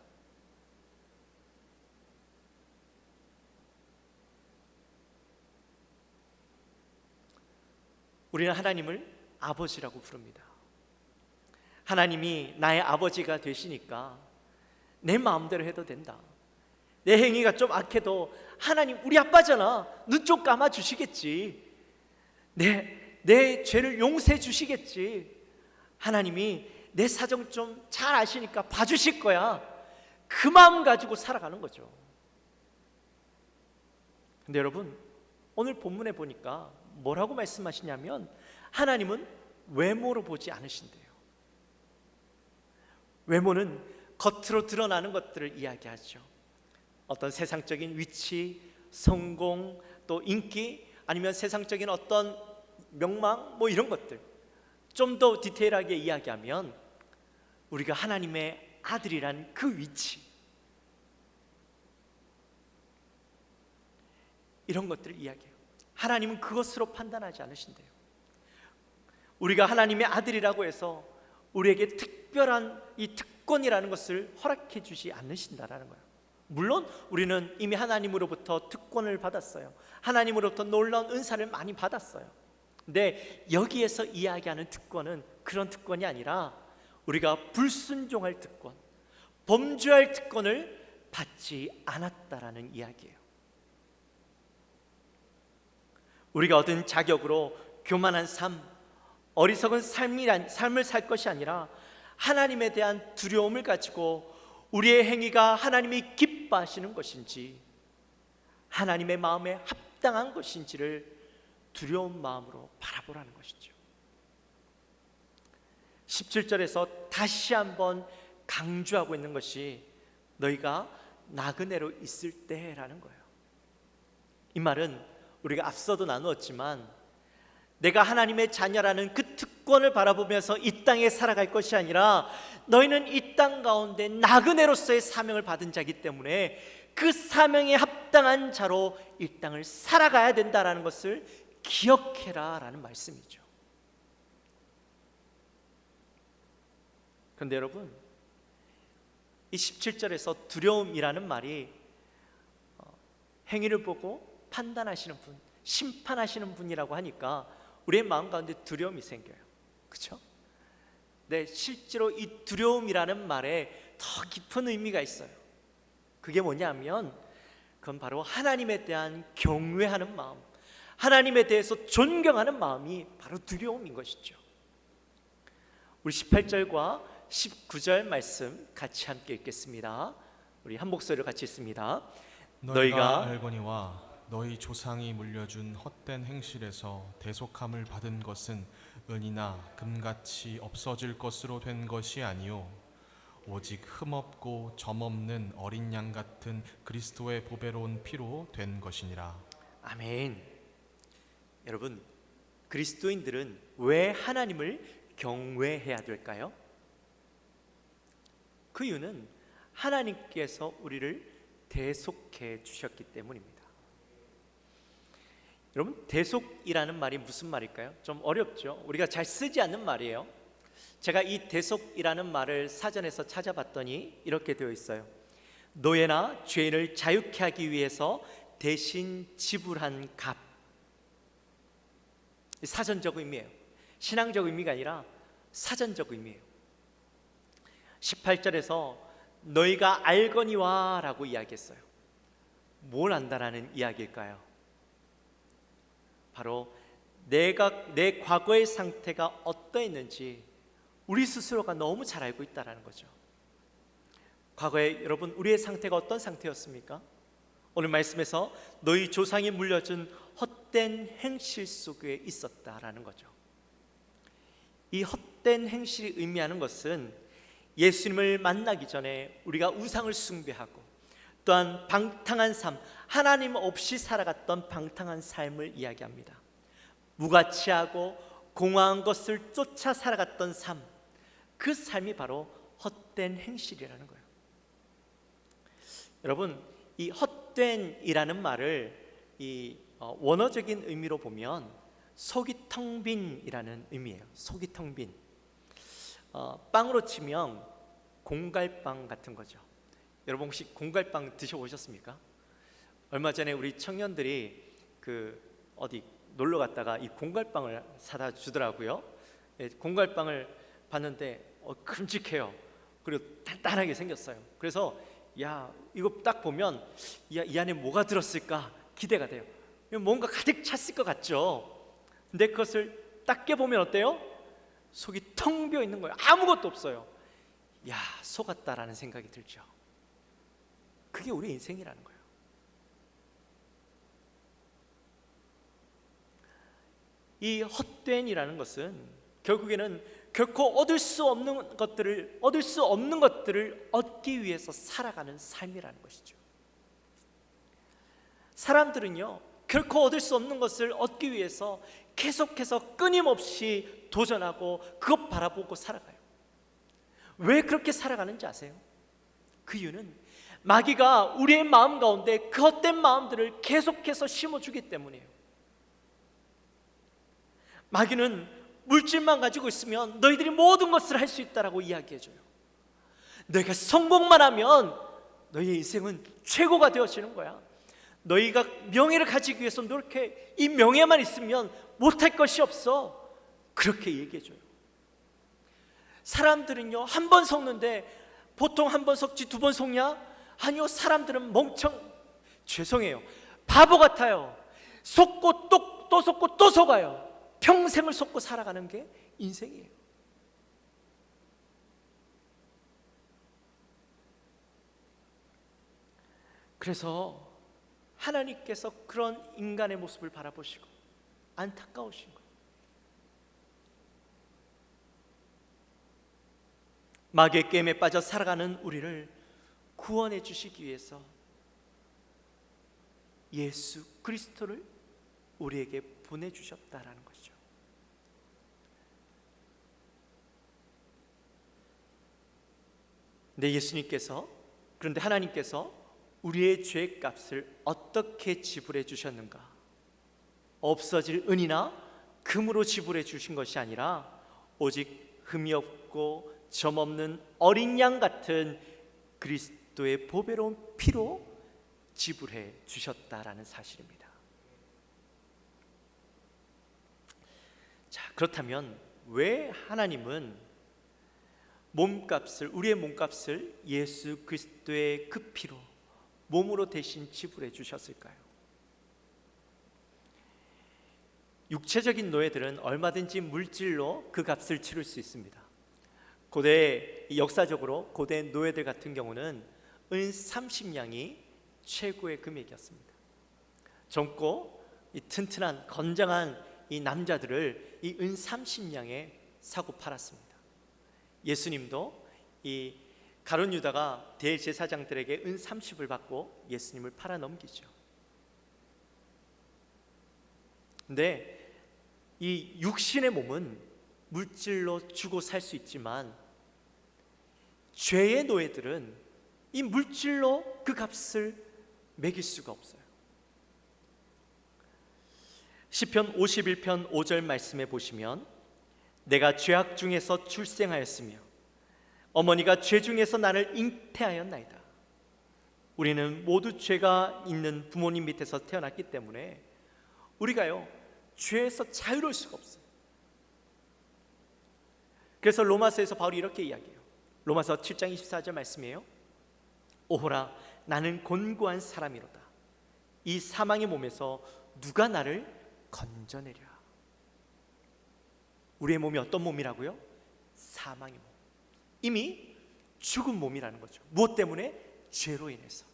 우리는 하나님을 아버지라고 부릅니다. 하나님이 나의 아버지가 되시니까 내 마음대로 해도 된다. 내 행위가 좀 악해도 하나님 우리 아빠잖아. 눈 좀 감아 주시겠지. 내 죄를 용서해 주시겠지. 하나님이 내 사정 좀 잘 아시니까 봐주실 거야. 그 마음 가지고 살아가는 거죠. 근데 여러분, 오늘 본문에 보니까 뭐라고 말씀하시냐면 하나님은 외모로 보지 않으신대요. 외모는 겉으로 드러나는 것들을 이야기하죠. 어떤 세상적인 위치, 성공, 또 인기, 아니면 세상적인 어떤 명망, 뭐 이런 것들. 좀 더 디테일하게 이야기하면 우리가 하나님의 아들이란 그 위치, 이런 것들을 이야기해요. 하나님은 그것으로 판단하지 않으신대요. 우리가 하나님의 아들이라고 해서 우리에게 특별한 이 특권이라는 것을 허락해 주지 않으신다라는 거예요. 물론 우리는 이미 하나님으로부터 특권을 받았어요. 하나님으로부터 놀라운 은사를 많이 받았어요. 근데 여기에서 이야기하는 특권은 그런 특권이 아니라 우리가 불순종할 특권, 범죄할 특권을 받지 않았다라는 이야기예요. 우리가 얻은 자격으로 교만한 삶, 어리석은 삶을 살 것이 아니라 하나님에 대한 두려움을 가지고 우리의 행위가 하나님이 기뻐하시는 것인지, 하나님의 마음에 합당한 것인지를 두려운 마음으로 바라보라는 것이죠. 17절에서 다시 한번 강조하고 있는 것이 너희가 나그네로 있을 때라는 거예요. 이 말은 우리가 앞서도 나누었지만 내가 하나님의 자녀라는 그 특권을 바라보면서 이 땅에 살아갈 것이 아니라 너희는 이 땅 가운데 나그네로서의 사명을 받은 자이기 때문에 그 사명에 합당한 자로 이 땅을 살아가야 된다라는 것을 기억해라 라는 말씀이죠. 그런데 여러분, 이 17절에서 두려움이라는 말이 행위를 보고 판단하시는 분, 심판하시는 분이라고 하니까 우리의 마음 가운데 두려움이 생겨요. 그렇죠? 네, 실제로 이 두려움이라는 말에 더 깊은 의미가 있어요. 그게 뭐냐면 그건 바로 하나님에 대한 경외하는 마음, 하나님에 대해서 존경하는 마음이 바로 두려움인 것이죠. 우리 18절과 19절 말씀 같이 함께 읽겠습니다. 우리 한 목소리로 같이 읽습니다. 너희가 알거니와 너희 조상이 물려준 헛된 행실에서 대속함을 받은 것은 은이나 금같이 없어질 것으로 된 것이 아니요 오직 흠없고 점없는 어린 양 같은 그리스도의 보배로운 피로 된 것이니라. 아멘. 여러분, 그리스도인들은 왜 하나님을 경외해야 될까요? 그 이유는 하나님께서 우리를 대속해 주셨기 때문입니다. 여러분, 대속이라는 말이 무슨 말일까요? 좀 어렵죠? 우리가 잘 쓰지 않는 말이에요. 제가 이 대속이라는 말을 사전에서 찾아봤더니 이렇게 되어 있어요. 노예나 죄인을 자유케 하기 위해서 대신 지불한 값. 사전적 의미예요. 신앙적 의미가 아니라 사전적 의미예요. 18절에서 너희가 알거니와 라고 이야기했어요. 뭘 안다라는 이야기일까요? 바로 내 과거의 상태가 어떠했는지 우리 스스로가 너무 잘 알고 있다는 거죠. 과거에 여러분, 우리의 상태가 어떤 상태였습니까? 오늘 말씀에서 너희 조상이 물려준 헛된 행실 속에 있었다라는 거죠. 이 헛된 행실이 의미하는 것은 예수님을 만나기 전에 우리가 우상을 숭배하고 또한 방탕한 삶, 하나님 없이 살아갔던 방탕한 삶을 이야기합니다. 무가치하고 공허한 것을 쫓아 살아갔던 삶, 그 삶이 바로 헛된 행실이라는 거예요. 여러분, 이 헛된이라는 말을 이 원어적인 의미로 보면 속이 텅 빈이라는 의미예요. 속이 텅 빈. 빵으로 치면 공갈빵 같은 거죠. 여러분 혹시 공갈빵 드셔보셨습니까? 얼마 전에 우리 청년들이 어디 놀러 갔다가 이 공갈빵을 사다 주더라고요. 공갈빵을 봤는데 큼직해요. 그리고 단단하게 생겼어요. 그래서 야, 이거 딱 보면 야, 이 안에 뭐가 들었을까 기대가 돼요. 뭔가 가득 찼을 것 같죠. 근데 그것을 딱 깨보면 어때요? 속이 텅 비어 있는 거예요. 아무것도 없어요. 야, 속았다라는 생각이 들죠. 그게 우리 인생이라는 거예요. 이 헛된이라는 것은 결국에는 결코 얻을 수 없는 것들을 얻기 위해서 살아가는 삶이라는 것이죠. 사람들은요, 결코 얻을 수 없는 것을 얻기 위해서 계속해서 끊임없이 도전하고 그것 바라보고 살아가요. 왜 그렇게 살아가는지 아세요? 그 이유는 마귀가 우리의 마음 가운데 그 헛된 마음들을 계속해서 심어주기 때문이에요. 마귀는 물질만 가지고 있으면 너희들이 모든 것을 할 수 있다라고 이야기해줘요. 너희가 성공만 하면 너희의 인생은 최고가 되어지는 거야. 너희가 명예를 가지기 위해서 노력해. 이 명예만 있으면 못할 것이 없어. 그렇게 얘기해줘요. 사람들은요, 한 번 속는데 보통 한 번 속지 두 번 속냐? 아니요, 사람들은 죄송해요, 바보 같아요. 속고 또 속고 또 속아요. 평생을 속고 살아가는 게 인생이에요. 그래서 하나님께서 그런 인간의 모습을 바라보시고 안타까우신 거예요. 마귀의 게임에 빠져 살아가는 우리를 구원해 주시기 위해서 예수 그리스도를 우리에게 보내주셨다라는 것이죠. 근데 그런데 하나님께서 우리의 죄 값을 어떻게 지불해 주셨는가? 없어질 은이나 금으로 지불해 주신 것이 아니라 오직 흠이 없고 점 없는 어린 양 같은 그리스도의 보배로운 피로 지불해 주셨다라는 사실입니다. 자, 그렇다면 왜 하나님은 우리의 몸값을 예수 그리스도의 그 피로 몸으로 대신 지불해 주셨을까요? 육체적인 노예들은 얼마든지 물질로 그 값을 치를 수 있습니다. 역사적으로 고대 노예들 같은 경우는 은 30냥이 최고의 금액이었습니다. 젊고 이 튼튼한 건장한 이 남자들을 이 은 30냥에 사고 팔았습니다. 예수님도 이 가룟 유다가 대제사장들에게 은 30을 받고 예수님을 팔아 넘기죠. 근데 이 육신의 몸은 물질로 주고 살 수 있지만 죄의 노예들은 이 물질로 그 값을 매길 수가 없어요. 시편 51편 5절 말씀에 보시면 내가 죄악 중에서 출생하였으며 어머니가 죄 중에서 나를 잉태하였나이다. 우리는 모두 죄가 있는 부모님 밑에서 태어났기 때문에 우리가요, 죄에서 자유로울 수가 없어요. 그래서 로마서에서 바울이 이렇게 이야기해요. 로마서 7장 24절 말씀이에요. 오호라, 나는 곤고한 사람이로다. 이 사망의 몸에서 누가 나를 건져내랴. 우리의 몸이 어떤 몸이라고요? 사망의 몸. 이미 죽은 몸이라는 거죠. 무엇 때문에? 죄로 인해서.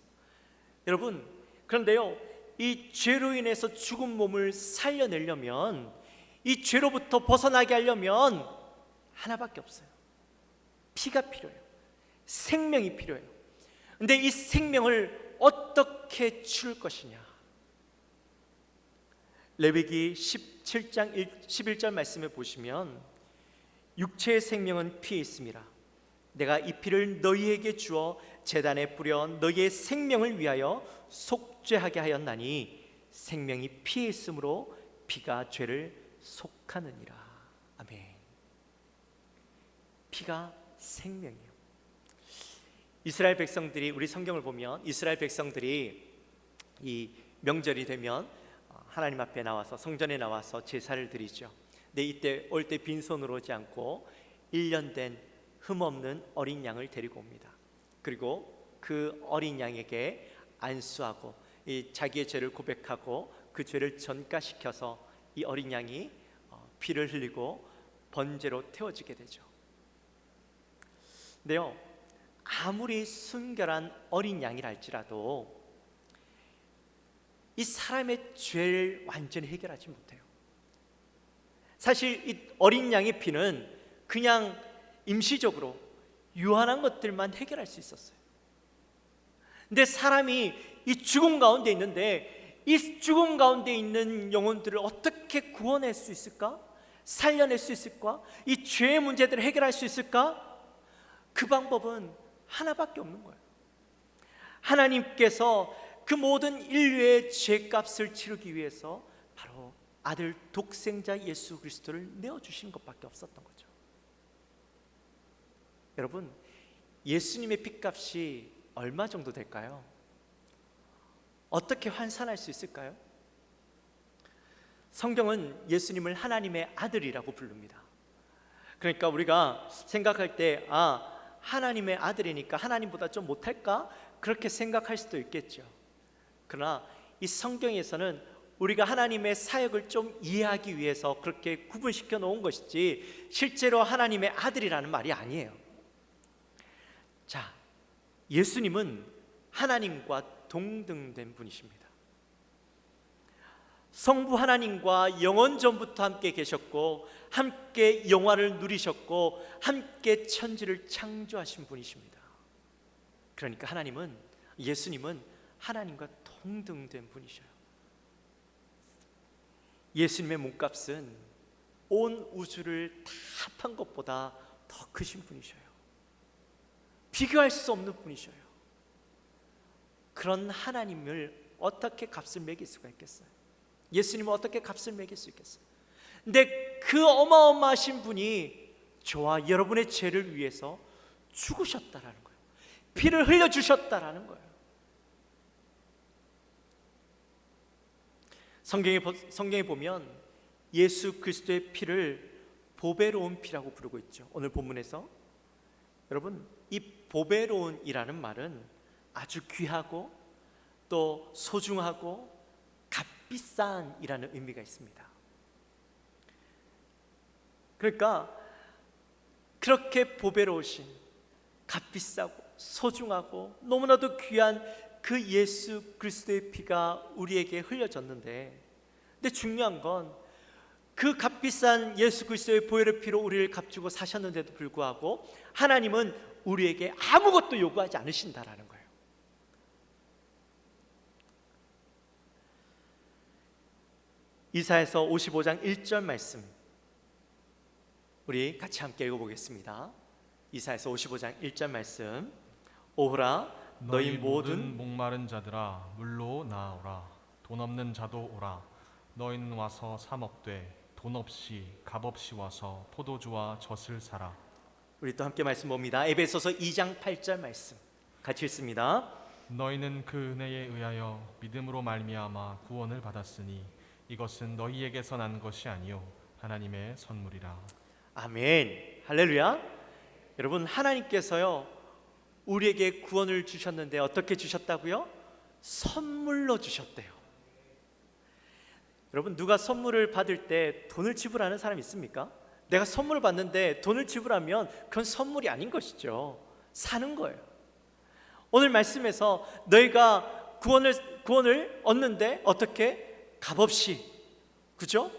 여러분, 그런데요, 이 죄로 인해서 죽은 몸을 살려내려면, 이 죄로부터 벗어나게 하려면 하나밖에 없어요. 피가 필요해요. 생명이 필요해요. 근데 이 생명을 어떻게 줄 것이냐? 레위기 17장 11절 말씀에 보시면 육체의 생명은 피에 있음이라. 내가 이 피를 너희에게 주어 제단에 뿌려 너희의 생명을 위하여 속죄하게 하였나니 생명이 피에 있으므로 피가 죄를 속하느니라. 아멘. 피가 생명이에요. 이스라엘 백성들이, 우리 성경을 보면 이스라엘 백성들이 이 명절이 되면 하나님 앞에 나와서, 성전에 나와서 제사를 드리죠. 근데 이때 올 때 빈손으로 오지 않고 1년 된 흠없는 어린 양을 데리고 옵니다. 그리고 그 어린 양에게 안수하고 이 자기의 죄를 고백하고 그 죄를 전가시켜서 이 어린 양이 피를 흘리고 번제로 태워지게 되죠. 근데요, 아무리 순결한 어린 양이라 할지라도 이 사람의 죄를 완전히 해결하지 못해요. 사실 이 어린 양의 피는 그냥 임시적으로 유한한 것들만 해결할 수 있었어요. 근데 사람이 이 죽음 가운데 있는데 이 죽음 가운데 있는 영혼들을 어떻게 구원할 수 있을까? 살려낼 수 있을까? 이 죄의 문제들을 해결할 수 있을까? 그 방법은 하나밖에 없는 거예요. 하나님께서 그 모든 인류의 죄값을 치르기 위해서 바로 아들 독생자 예수 그리스도를 내어주신 것밖에 없었던 거죠. 여러분, 예수님의 핏값이 얼마 정도 될까요? 어떻게 환산할 수 있을까요? 성경은 예수님을 하나님의 아들이라고 부릅니다. 그러니까 우리가 생각할 때 하나님의 아들이니까 하나님보다 좀 못할까? 그렇게 생각할 수도 있겠죠. 그러나 이 성경에서는 우리가 하나님의 사역을 좀 이해하기 위해서 그렇게 구분시켜 놓은 것이지 실제로 하나님의 아들이라는 말이 아니에요. 자, 예수님은 하나님과 동등된 분이십니다. 성부 하나님과 영원 전부터 함께 계셨고 함께 영화를 누리셨고 함께 천지를 창조하신 분이십니다. 그러니까 예수님은 하나님과 동등된 분이셔요. 예수님의 몸값은 온 우주를 다 합한 것보다 더 크신 분이셔요. 비교할 수 없는 분이셔요. 그런 하나님을 어떻게 값을 매길 수가 있겠어요? 예수님은 어떻게 값을 매길 수 있겠어요? 근데 그 어마어마하신 분이 저와 여러분의 죄를 위해서 죽으셨다라는 거예요. 피를 흘려주셨다라는 거예요. 성경에 보면 예수 그리스도의 피를 보배로운 피라고 부르고 있죠. 오늘 본문에서 여러분, 이 보배로운이라는 말은 아주 귀하고 또 소중하고 값비싼이라는 의미가 있습니다. 그러니까 그렇게 보배로우신, 값비싸고 소중하고 너무나도 귀한 그 예수 그리스도의 피가 우리에게 흘려졌는데, 근데 중요한 건 그 값비싼 예수 그리스도의 보혈의 피로 우리를 값주고 사셨는데도 불구하고 하나님은 우리에게 아무것도 요구하지 않으신다라는 거예요. 이사야서 55장 1절 말씀 우리 같이 함께 읽어보겠습니다. 이사야서 55장 1절 말씀. 오호라 너희 모든 목마른 자들아 물로 나오라. 돈 없는 자도 오라. 너희는 와서 사 먹되 돈 없이 값 없이 와서 포도주와 젖을 사라. 우리 또 함께 말씀 봅니다. 에베소서 2장 8절 말씀 같이 읽습니다. 너희는 그 은혜에 의하여 믿음으로 말미암아 구원을 받았으니 이것은 너희에게서 난 것이 아니요 하나님의 선물이라. 아멘. 할렐루야. 여러분, 하나님께서요 우리에게 구원을 주셨는데 어떻게 주셨다고요? 선물로 주셨대요. 여러분, 누가 선물을 받을 때 돈을 지불하는 사람 있습니까? 내가 선물을 받는데 돈을 지불하면 그건 선물이 아닌 것이죠. 사는 거예요. 오늘 말씀에서 너희가 구원을 얻는데 어떻게? 값없이, 그죠?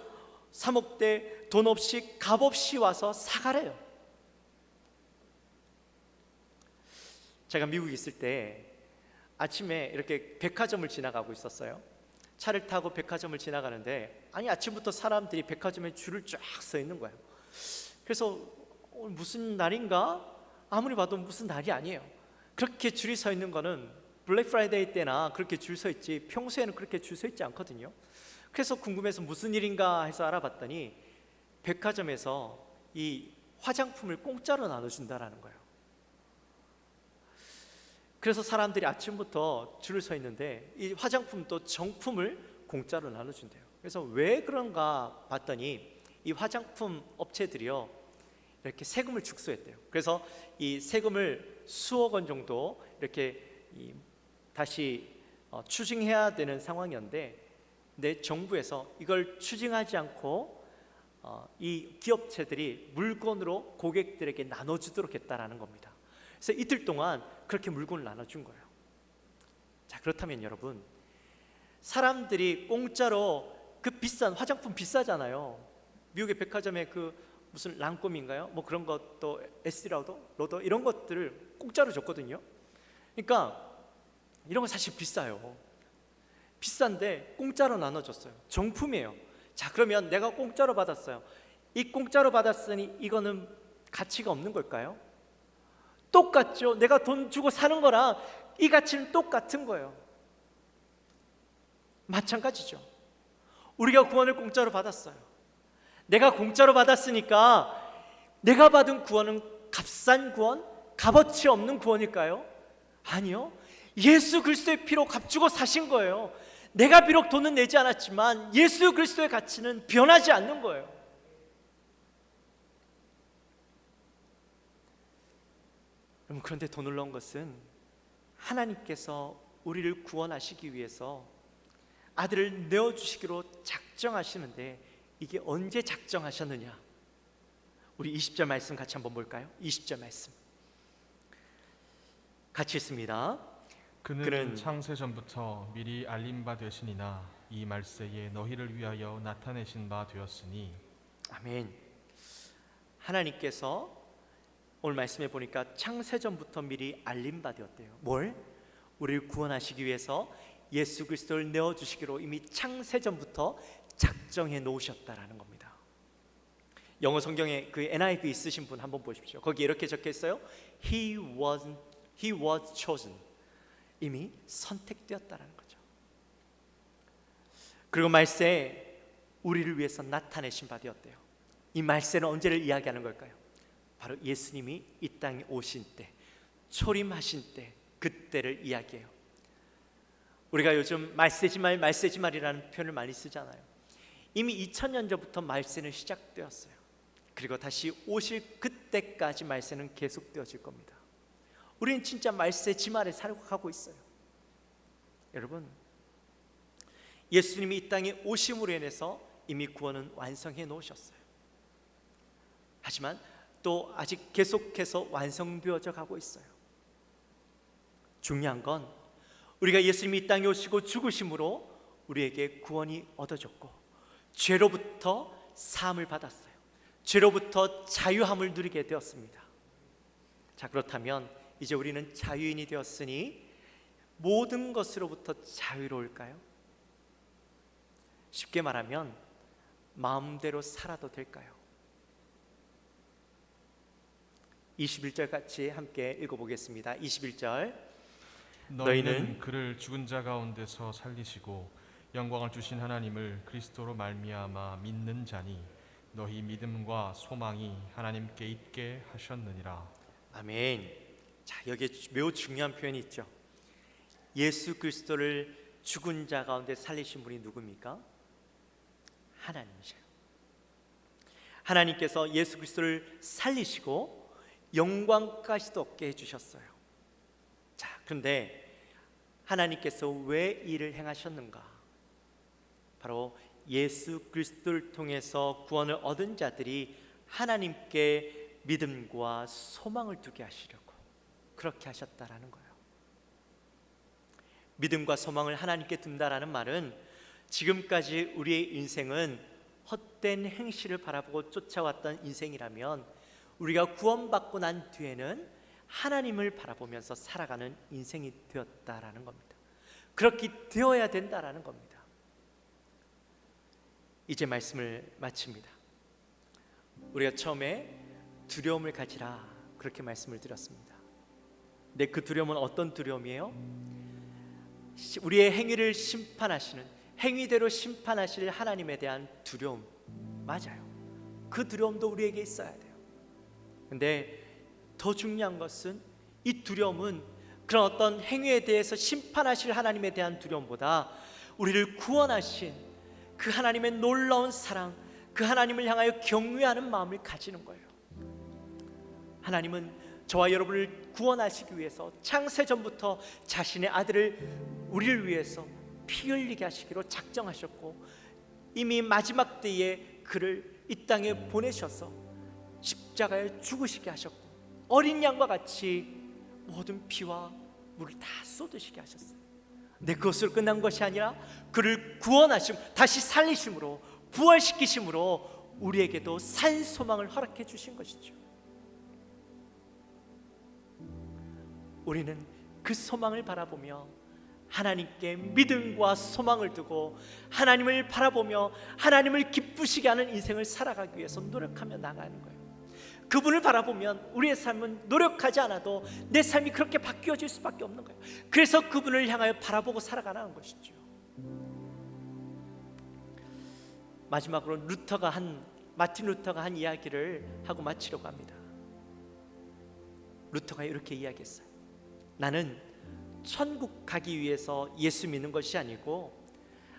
사 먹되 돈 없이 값없이 와서 사가래요. 제가 미국에 있을 때 아침에 이렇게 백화점을 지나가고 있었어요. 차를 타고 백화점을 지나가는데 아침부터 사람들이 백화점에 줄을 쫙 서 있는 거예요. 그래서 오늘 무슨 날인가? 아무리 봐도 무슨 날이 아니에요. 그렇게 줄이 서 있는 거는 블랙 프라이데이 때나 그렇게 줄 서 있지 평소에는 그렇게 줄 서 있지 않거든요. 그래서 궁금해서 무슨 일인가 해서 알아봤더니 백화점에서 이 화장품을 공짜로 나눠준다라는 거예요. 그래서 사람들이 아침부터 줄을 서 있는데 이 화장품도 정품을 공짜로 나눠준대요. 그래서 왜 그런가 봤더니 이 화장품 업체들이요 이렇게 세금을 축소했대요. 그래서 이 세금을 수억 원 정도 이렇게 다시 추징해야 되는 상황이었는데, 근데 정부에서 이걸 추징하지 않고 이 기업체들이 물건으로 고객들에게 나눠주도록 했다라는 겁니다. 그래서 이틀 동안 그렇게 물건을 나눠준 거예요. 자, 그렇다면 여러분, 사람들이 공짜로 그 비싼 화장품 비싸잖아요. 미국의 백화점에 그 무슨 랑콤인가요? 뭐 그런 것도 에스티라우더, 이런 것들을 공짜로 줬거든요. 그러니까 이런 거 사실 비싸요. 비싼데 공짜로 나눠줬어요. 정품이에요. 자, 그러면 내가 공짜로 받았어요. 이 공짜로 받았으니 이거는 가치가 없는 걸까요? 똑같죠. 내가 돈 주고 사는 거랑 이 가치는 똑같은 거예요. 마찬가지죠. 우리가 구원을 공짜로 받았어요. 내가 공짜로 받았으니까 내가 받은 구원은 값싼 구원, 값어치 없는 구원일까요? 아니요. 예수 그리스도의 피로 값주고 사신 거예요. 내가 비록 돈은 내지 않았지만 예수 그리스도의 가치는 변하지 않는 거예요. 여러분, 그런데 더 놀라운 것은 하나님께서 우리를 구원하시기 위해서 아들을 내어주시기로 작정하시는데, 이게 언제 작정하셨느냐? 우리 20절 말씀 같이 한번 볼까요? 20절 말씀 같이 읽습니다. 그는 창세 전부터 미리 알린 바 되시니나 이 말세에 너희를 위하여 나타내신 바 되었으니. 아멘. 하나님께서 오늘 말씀에 보니까 창세 전부터 미리 알린 바 되었대요. 뭘? 우리를 구원하시기 위해서 예수 그리스도를 내어주시기로 이미 창세 전부터 작정해 놓으셨다라는 겁니다. 영어 성경에 그 NIV 있으신 분 한번 보십시오. 거기 이렇게 적혀 있어요. He was chosen. 이미 선택되었다라는 거죠. 그리고 말세에 우리를 위해서 나타내신 바 되었대요. 이 말세는 언제를 이야기하는 걸까요? 바로 예수님이 이 땅에 오신 때, 초림하신 때, 그때를 이야기해요. 우리가 요즘 말세지말이라는 표현을 많이 쓰잖아요. 이미 2000년 전부터 말세는 시작되었어요. 그리고 다시 오실 그때까지 말세는 계속되어질 겁니다. 우리는 진짜 말세지말에 살아가고 있어요. 여러분, 예수님이 이 땅에 오심으로 인해서 이미 구원은 완성해 놓으셨어요. 하지만 또 아직 계속해서 완성되어져 가고 있어요. 중요한 건 우리가 예수님이 이 땅에 오시고 죽으심으로 우리에게 구원이 얻어졌고 죄로부터 사함을 받았어요. 죄로부터 자유함을 누리게 되었습니다. 자, 그렇다면 이제 우리는 자유인이 되었으니 모든 것으로부터 자유로울까요? 쉽게 말하면 마음대로 살아도 될까요? 21절 같이 함께 읽어보겠습니다. 21절. 너희는 그를 죽은 자 가운데서 살리시고 영광을 주신 하나님을 그리스도로 말미암아 믿는 자니 너희 믿음과 소망이 하나님께 있게 하셨느니라. 아멘. 자, 여기에 매우 중요한 표현이 있죠. 예수 그리스도를 죽은 자 가운데 살리신 분이 누굽니까? 하나님이셔요. 하나님께서 예수 그리스도를 살리시고 영광까지도 얻게 해주셨어요. 자, 그런데 하나님께서 왜 이를 행하셨는가? 바로 예수 그리스도를 통해서 구원을 얻은 자들이 하나님께 믿음과 소망을 두게 하시려고 그렇게 하셨다라는 거예요. 믿음과 소망을 하나님께 둔다라는 말은 지금까지 우리의 인생은 헛된 행실을 바라보고 쫓아왔던 인생이라면 우리가 구원받고 난 뒤에는 하나님을 바라보면서 살아가는 인생이 되었다라는 겁니다. 그렇게 되어야 된다라는 겁니다. 이제 말씀을 마칩니다. 우리가 처음에 두려움을 가지라 그렇게 말씀을 드렸습니다. 근데 그 두려움은 어떤 두려움이에요? 우리의 행위를 심판하시는, 행위대로 심판하실 하나님에 대한 두려움. 맞아요. 그 두려움도 우리에게 있어야 돼요. 근데 더 중요한 것은 이 두려움은 그런 어떤 행위에 대해서 심판하실 하나님에 대한 두려움보다 우리를 구원하신 그 하나님의 놀라운 사랑, 그 하나님을 향하여 경외하는 마음을 가지는 거예요. 하나님은 저와 여러분을 구원하시기 위해서 창세전부터 자신의 아들을 우리를 위해서 피 흘리게 하시기로 작정하셨고, 이미 마지막 때에 그를 이 땅에 보내셔서 십자가에 죽으시게 하셨고, 어린 양과 같이 모든 피와 물을 다 쏟으시게 하셨어요. 근데 그것으로 끝난 것이 아니라 그를 구원하심, 다시 살리심으로, 부활시키심으로 우리에게도 산 소망을 허락해 주신 것이죠. 우리는 그 소망을 바라보며 하나님께 믿음과 소망을 두고 하나님을 바라보며 하나님을 기쁘시게 하는 인생을 살아가기 위해서 노력하며 나가는 거예요. 그분을 바라보면 우리의 삶은 노력하지 않아도 내 삶이 그렇게 바뀌어질 수밖에 없는 거예요. 그래서 그분을 향하여 바라보고 살아가는 것이죠. 마지막으로 마틴 루터가 한 이야기를 하고 마치려고 합니다. 루터가 이렇게 이야기했어요. 나는 천국 가기 위해서 예수 믿는 것이 아니고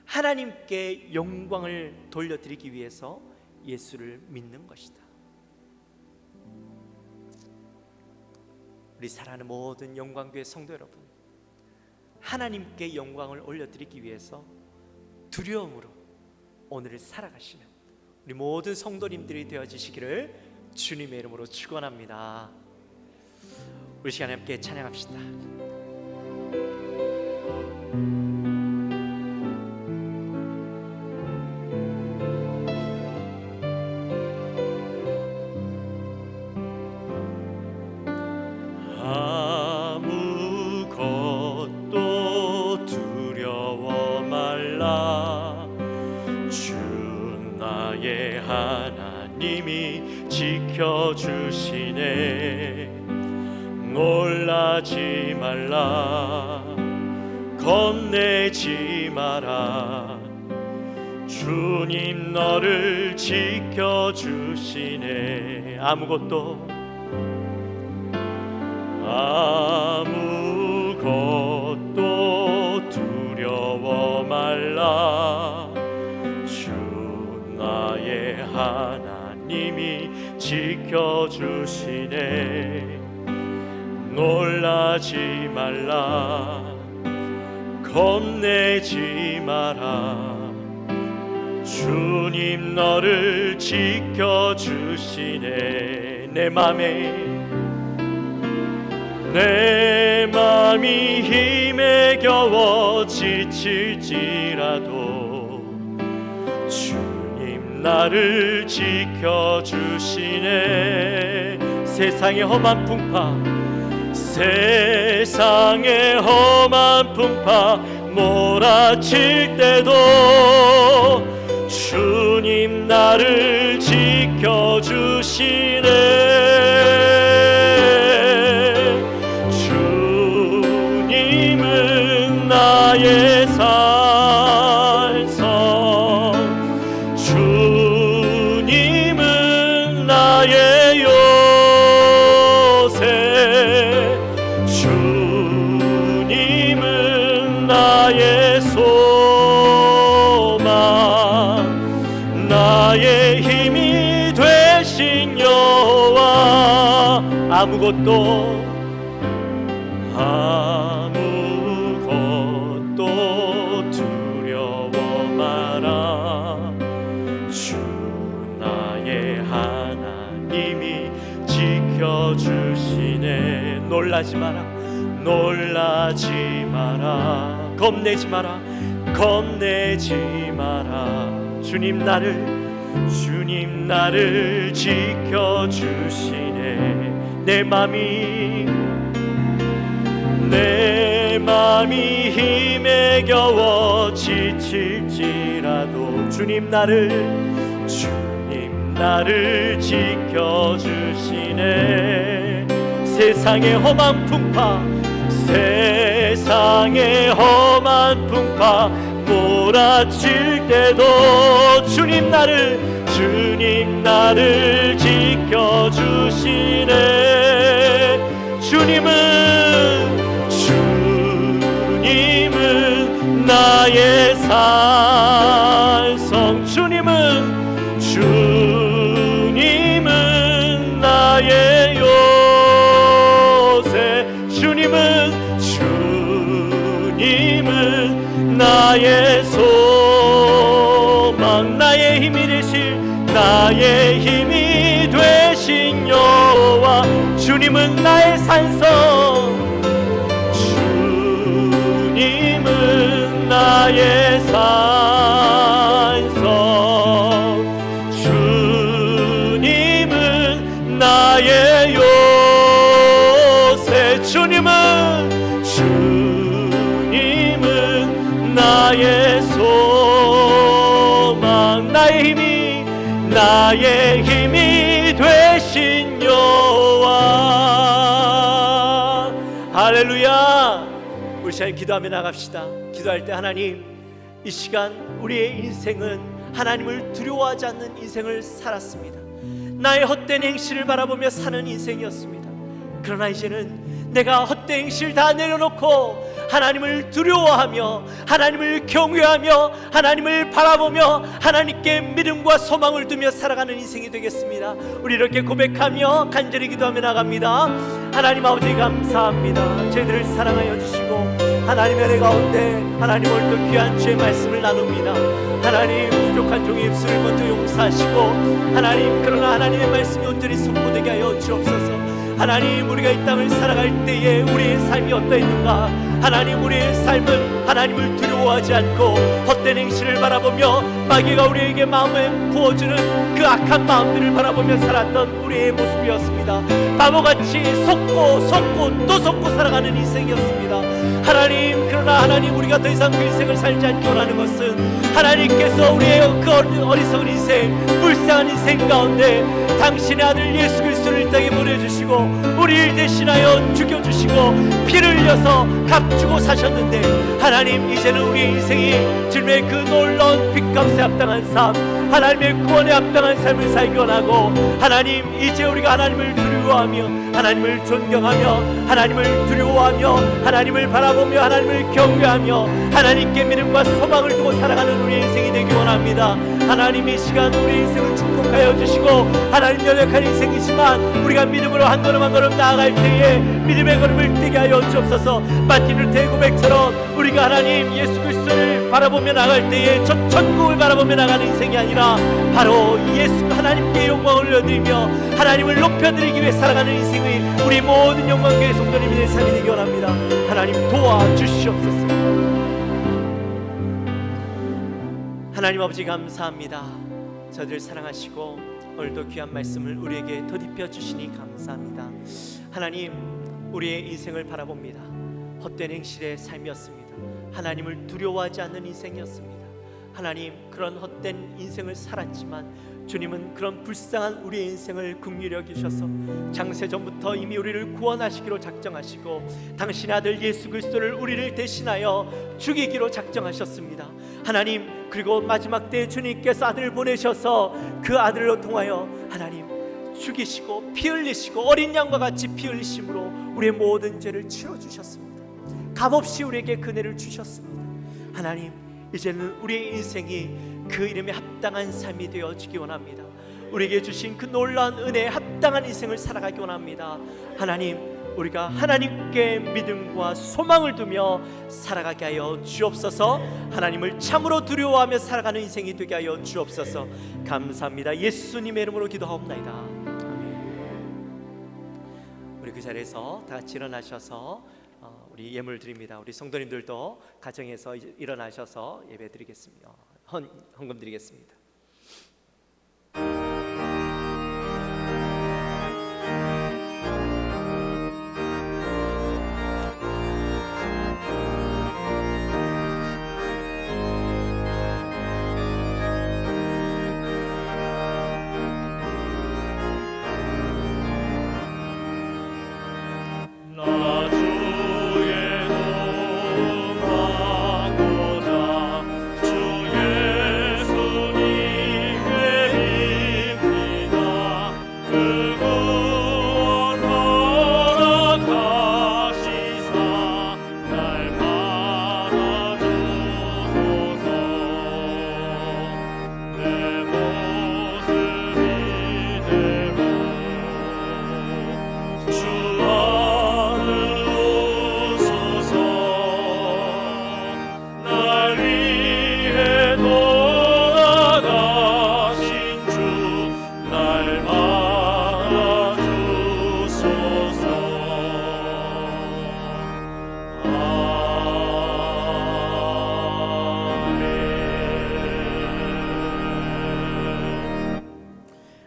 하나님께 영광을 돌려드리기 위해서 예수를 믿는 것이다. 우리 사랑하는 모든 영광교회 성도 여러분, 하나님께 영광을 올려드리기 위해서 두려움으로 오늘을 살아가시는 우리 모든 성도님들이 되어지시기를 주님의 이름으로 축원합니다. 우리 시간에 함께 찬양합시다. 아무것도 두려워 말라. 주 나의 하나님이 지켜주시네. 놀라지 말라. 겁내지 마라. 주님 너를 지켜주시네. 아무것도 두려워 말라. 주 나의 하나님이 지켜주시네. 놀라지 말라. 겁내지 마라. 주님 너를 지켜주시네. 내 맘이 힘에 겨워 지칠지라도 주님 나를 지켜주시네. 세상의 험한 풍파 몰아칠 때도 주님 나를 지켜주시네. 주님은 나의 산성, 주님은 나의 요새, 주님은 나의 소망, 나의 힘이 되신 여호와. 아무것도 두려워 마라. 주 나의 하나님이 지켜주시네. 놀라지 마라. 겁내지 마라. 주님 나를 지켜주시네. 내 맘이 힘에 겨워 지칠지라도 주님 나를 지켜주시네. 세상의 험한 풍파 몰아칠 때도 주님 나를 지켜주시네. 주님은 나의 산성, 주님은 나의 나의 소망 나의 힘이 되신 나의 힘이 되신 여호와 주님은 나의 산성 주님은 나의 산성 주님은 나의 요새 주님은 나의 소망 나의 힘이 되신 여호와. 할렐루야. 우리 시간 기도하며 나갑시다. 기도할 때 하나님, 이 시간 우리의 인생은 하나님을 두려워하지 않는 인생을 살았습니다. 나의 헛된 행실을 바라보며 사는 인생이었습니다. 그러나 이제는 내가 헛된 행실 다 내려놓고 하나님을 두려워하며 하나님을 경외하며 하나님을 바라보며 하나님께 믿음과 소망을 두며 살아가는 인생이 되겠습니다. 우리 이렇게 고백하며 간절히 기도하며 나갑니다. 하나님 아버지 감사합니다. 저희들을 사랑하여 주시고 하나님의 은혜 가운데 하나님 오늘도 귀한 주의 말씀을 나눕니다. 하나님 부족한 종의 입술을 먼저 용서하시고 하나님 그러나 하나님의 말씀이 온전히 선포되게 하여 주옵소서. 하나님 우리가 이 땅을 살아갈 때에 우리의 삶이 어떠했는가. 하나님 우리의 삶은 하나님을 두려워하지 않고 헛된 행실을 바라보며 마귀가 우리에게 마음에 부어주는 그 악한 마음들을 바라보며 살았던 우리의 모습이었습니다. 바보같이 속고 또 속고 살아가는 인생이었습니다. 하나님 그러나 하나님 우리가 더 이상 그 인생을 살지 않기 원하는 것은 하나님께서 우리의 그 어리석은 인생 불쌍한 인생 가운데 당신의 아들 예수 그리스도를 이 땅에 보내주시고 우리를 대신하여 죽여주시고 피를 흘려서 값주고 사셨는데 하나님 이제는 우리의 인생이 주님의 그 놀라운 빚값에 합당한 삶 하나님의 구원에 합당한 삶을 살기 원하고 하나님 이제 우리가 하나님을 두려워하며 하나님을 존경하며 하나님을 두려워하며 하나님을 바라보며 하나님을 경외하며 하나님께 믿음과 소망을 두고 살아가는 우리의 인생이 되기 원합니다. 하나님 이 시간 우리의 인생을 축복하여 주시고 하나님 연약한 인생이지만 우리가 믿음으로 한 걸음 한 걸음 나아갈 때에 믿음의 걸음을 떼게 하여 주옵소서. 마틴 루터의 고백처럼 우리가 하나님 예수 그리스도를 바라보며 나갈 때에 저 천국을 바라보며 나가는 인생이 아니라 바로 예수 하나님께 영광을 올려드리며 하나님을 높여드리기 위해 살아가는 인생이 우리 모든 영광교회 성도님의 삶이 되기 원합니다. 하나님 도와주시옵소서. 하나님 아버지 감사합니다. 저들 사랑하시고 오늘도 귀한 말씀을 우리에게 덧입혀 주시니 감사합니다. 하나님 우리의 인생을 바라봅니다. 헛된 행실의 삶이었습니다. 하나님을 두려워하지 않는 인생이었습니다. 하나님 그런 헛된 인생을 살았지만 주님은 그런 불쌍한 우리의 인생을 긍휼히 여기셔서 장세전부터 이미 우리를 구원하시기로 작정하시고 당신의 아들 예수 그리스도를 우리를 대신하여 죽이기로 작정하셨습니다. 하나님 그리고 마지막 때에 주님께서 아들을 보내셔서 그 아들로 통하여 하나님 죽이시고 피 흘리시고 어린 양과 같이 피 흘리심으로 우리의 모든 죄를 치러주셨습니다. 값없이 우리에게 그네를 주셨습니다. 하나님 이제는 우리의 인생이 그 이름에 합당한 삶이 되어지기 원합니다. 우리에게 주신 그 놀라운 은혜에 합당한 인생을 살아가기 원합니다. 하나님 우리가 하나님께 믿음과 소망을 두며 살아가게 하여 주옵소서. 하나님을 참으로 두려워하며 살아가는 인생이 되게 하여 주옵소서. 감사합니다. 예수님의 이름으로 기도하옵나이다. 아멘. 우리 그 자리에서 다 같이 일어나셔서 우리 예물 드립니다. 우리 성도님들도 가정에서 일어나셔서 예배 드리겠습니다. 헌금 드리겠습니다. 주 예수님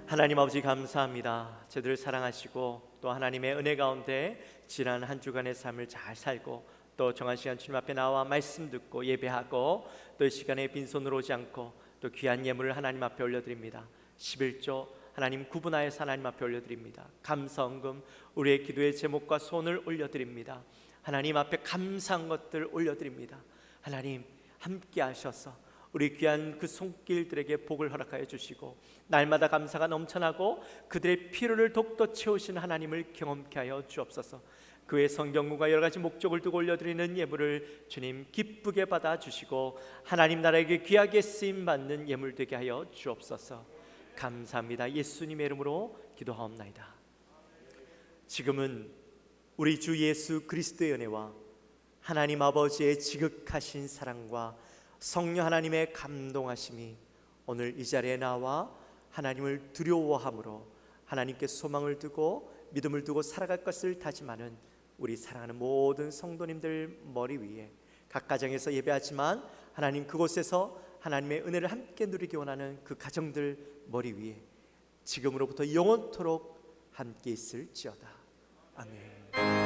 하나님 아버지 감사합니다. 저들을 사랑하시고 또 하나님의 은혜 가운데 지난 한 주간의 삶을 잘 살고 또 정한 시간 주님 앞에 나와 말씀 듣고 예배하고 또 이 시간에 빈손으로 오지 않고 또 귀한 예물을 하나님 앞에 올려드립니다. 11조 하나님 구분하여서 하나님 앞에 올려드립니다. 감사헌금 우리의 기도의 제목과 손을 올려드립니다. 하나님 앞에 감사한 것들 올려드립니다. 하나님 함께 하셔서 우리 귀한 그 손길들에게 복을 허락하여 주시고 날마다 감사가 넘쳐나고 그들의 필요를 독도 채우시는 하나님을 경험케 하여 주옵소서. 그 외 성경과 여러 가지 목적을 두고 올려드리는 예물을 주님 기쁘게 받아 주시고 하나님 나라에게 귀하게 쓰임 받는 예물 되게 하여 주옵소서. 감사합니다. 예수님의 이름으로 기도하옵나이다. 지금은 우리 주 예수 그리스도의 은혜와 하나님 아버지의 지극하신 사랑과 성령 하나님의 감동하심이 오늘 이 자리에 나와 하나님을 두려워함으로 하나님께 소망을 두고 믿음을 두고 살아갈 것을 다짐하는 우리 사랑하는 모든 성도님들 머리 위에 각 가정에서 예배하지만 하나님 그곳에서 하나님의 은혜를 함께 누리기 원하는 그 가정들 머리 위에 지금으로부터 영원토록 함께 있을지어다. 아멘.